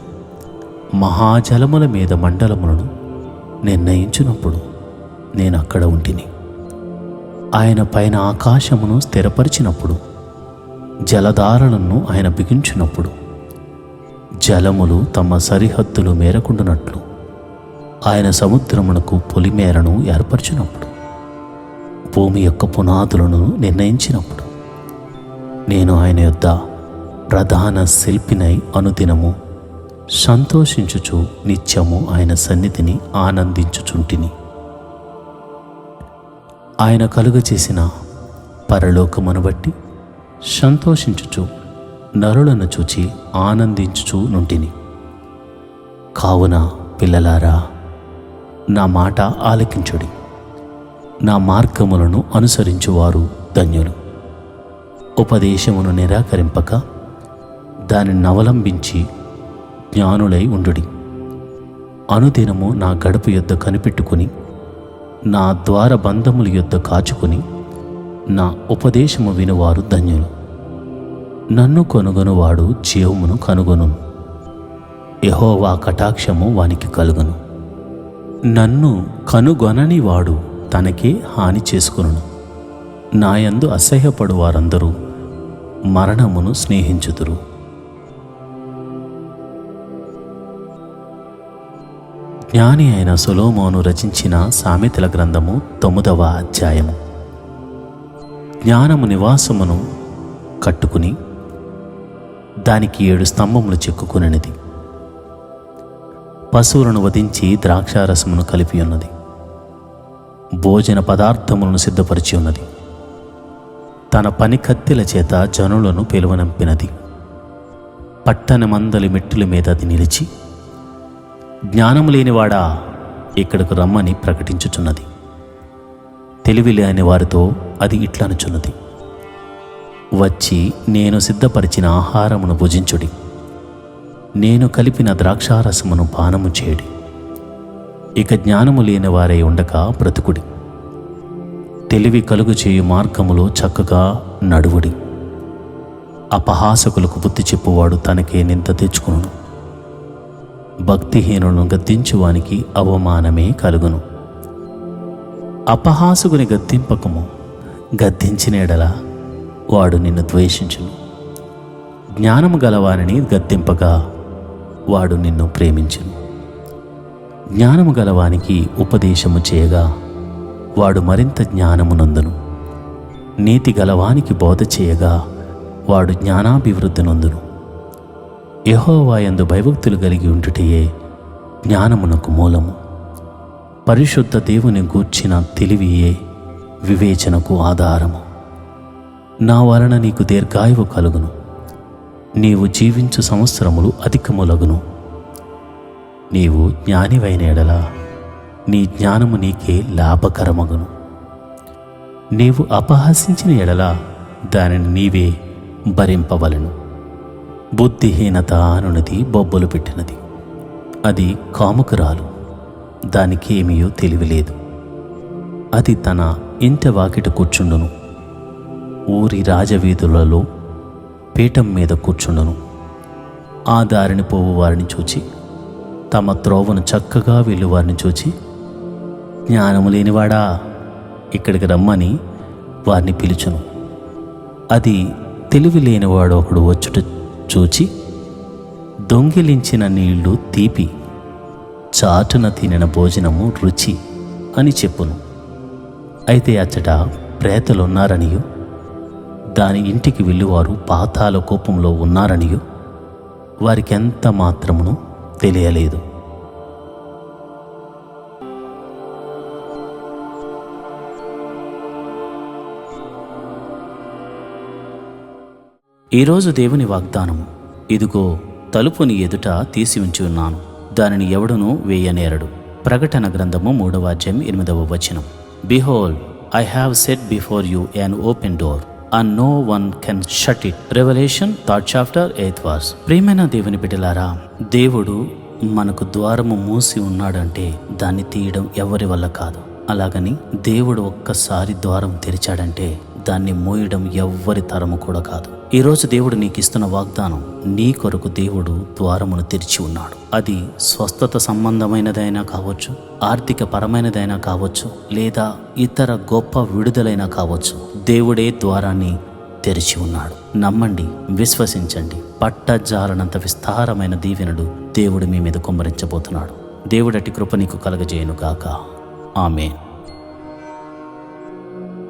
మహాజలముల మీద మండలములను నిర్ణయించినప్పుడు నేను అక్కడ ఉంటిని. ఆయన పైన ఆకాశమును స్థిరపరిచినప్పుడు, జలధారలను ఆయన బిగించినప్పుడు, జలములు తమ సరిహద్దులు మేరకుండునట్లు ఆయన సముద్రమునకు పొలిమేరను ఏర్పరిచినప్పుడు, భూమి యొక్క పునాదులను నిర్ణయించినప్పుడు, నేను ఆయన యొద్ద ప్రధాన శిల్పినై అనుదినము సంతోషించుచు నిత్యము ఆయన సన్నిధిని ఆనందించుచుంటిని. ఆయన కలుగచేసిన పరలోకమును బట్టి సంతోషించుచు నరులను చూచి ఆనందించుచు నుంటిని. కావున పిల్లలారా, నా మాట ఆలకించుడి. నా మార్గములను అనుసరించువారు ధన్యులు. ఉపదేశమును నిరాకరింపక దానిని అవలంబించి జ్ఞానులై ఉండుడి. అనుదినము నా గడప యొద్ద కనిపెట్టుకుని, నా ద్వారబంధముల యొద్ద కాచుకుని, నా ఉపదేశము వినువారు ధన్యులు. నన్ను కొనుగొనువాడు జీవమును కనుగొను. యెహోవా కటాక్షము వానికి కలుగును. నన్ను కనుగొనని వాడు తనకే హాని చేసుకొనును. నాయందు అసహ్యపడు వారందరూ మరణమును స్నేహించుదురు. జ్ఞాని అయిన సొలొమోను రచించిన సామెతల గ్రంథము 9వ అధ్యాయము. జ్ఞానము నివాసమును కట్టుకుని దానికి 7 స్తంభములు చెక్కుకుననిది. పశువులను వధించి ద్రాక్షారసమును కలిపి ఉన్నది. భోజన పదార్థములను సిద్ధపరిచి ఉన్నది. తన పని కత్తెల చేత జనులను పిలువనంపినది. పట్టణమందలి మెట్టుల మీద అది నిలిచి, జ్ఞానము లేనివాడా ఇక్కడకు రమ్మని ప్రకటించుచున్నది. తెలివి లేని వారితో అది ఇట్లనుచున్నది, వచ్చి నేను సిద్ధపరిచిన ఆహారమును భుజించుడి, నేను కలిపిన ద్రాక్షారసమును పానము చేయుడి. ఇక జ్ఞానము లేని వారై ఉండక బ్రతుకుడి. తెలివి కలుగు చేయు మార్గములో చక్కగా నడువుడి. అపహాసకులకు బుద్ధి చెప్పువాడు తనకే నింద తెచ్చుకును. భక్తిహీనులను గద్దించువానికి అవమానమే కలుగును. అపహాసకుని గద్దింపకము, గద్దించిన ఎడల వాడు నిన్ను ద్వేషించును. జ్ఞానము గలవానిని గద్దింపగా వాడు నిన్ను ప్రేమించును. జ్ఞానము గలవానికి ఉపదేశము చేయగా వాడు మరింత జ్ఞానమునందును. నీతి గలవానికి బోధ చేయగా వాడు జ్ఞానాభివృద్ధి నొందును. యెహోవా యందు భయభక్తులు కలిగి ఉండుటయే జ్ఞానమునకు మూలము. పరిశుద్ధ దేవుని గూర్చిన తెలివియే వివేచనకు ఆధారము. నా వలన నీకు దీర్ఘాయువు కలుగును. నీవు జీవించు సంవత్సరములు అధికములగును. నీవు జ్ఞానివైన ఎడల నీ జ్ఞానము నీకే లాభకరమగును. నీవు అపహసించిన ఎడల దానిని నీవే భరింపవలెను. బుద్ధిహీనత అనునది బొబ్బలు పెట్టినది. అది కాముకురాలు, దానికేమీయో తెలివిలేదు. అది తన ఇంటి వాకిట కూర్చుండును. ఊరి రాజవీధులలో పీఠం మీద కూర్చుండును. ఆ దారిని పోవు వారిని చూచి, తమ త్రోవను చక్కగా వెళ్ళువారిని చూచి, జ్ఞానము లేనివాడా, ఇక్కడికి రమ్మని వారిని పిలుచును. అది తెలివి లేనివాడు ఒకడు వచ్చుట చూచి, దొంగిలించిన నీళ్లు తీపి, చాటున తినిన భోజనము రుచి అని చెప్పును. అయితే అచ్చట ప్రేతలున్నారనియు దాని ఇంటికి వెళ్ళివారు పాతాళ కూపంలో ఉన్నారనియు వారికెంత మాత్రమును తెలియలేదు. ఈరోజు దేవుని వాగ్దానము, ఇదిగో తలుపు నీ ఎదుట తీసి ఉంచి ఉన్నాను, దానిని ఎవడునూ వేయనేరడు. ప్రకటన గ్రంథము 3వ అధ్యాయం 8వ వచనం. Behold, I have set before you an open door and no one can shut it. Revelation 3rd chapter 8th verse. ప్రియమైన దేవుని బిడ్డలారా, దేవుడు మనకు ద్వారము మూసి ఉన్నాడంటే దాన్ని తీయడం ఎవరి వల్ల కాదు. అలాగని దేవుడు ఒక్కసారి ద్వారం తెరిచాడంటే దాన్ని మూయడం ఎవ్వరి తరము కూడా కాదు. ఈరోజు దేవుడు నీకు ఇస్తున్న వాగ్దానం, నీ కొరకు దేవుడు ద్వారమును తెరిచి ఉన్నాడు. అది స్వస్థత సంబంధమైనదైనా కావచ్చు, ఆర్థిక పరమైనదైనా కావచ్చు, లేదా ఇతర గొప్ప విడుదలైనా కావచ్చు. దేవుడే ద్వారాన్ని తెరిచి ఉన్నాడు. నమ్మండి, విశ్వసించండి. పట్టజాలనంత విస్తారమైన దీవెనలు దేవుడు మీ మీద కుమ్మరించబోతున్నాడు. దేవుడటి కృప నీకు కలగజేయును గాక. ఆమేన్.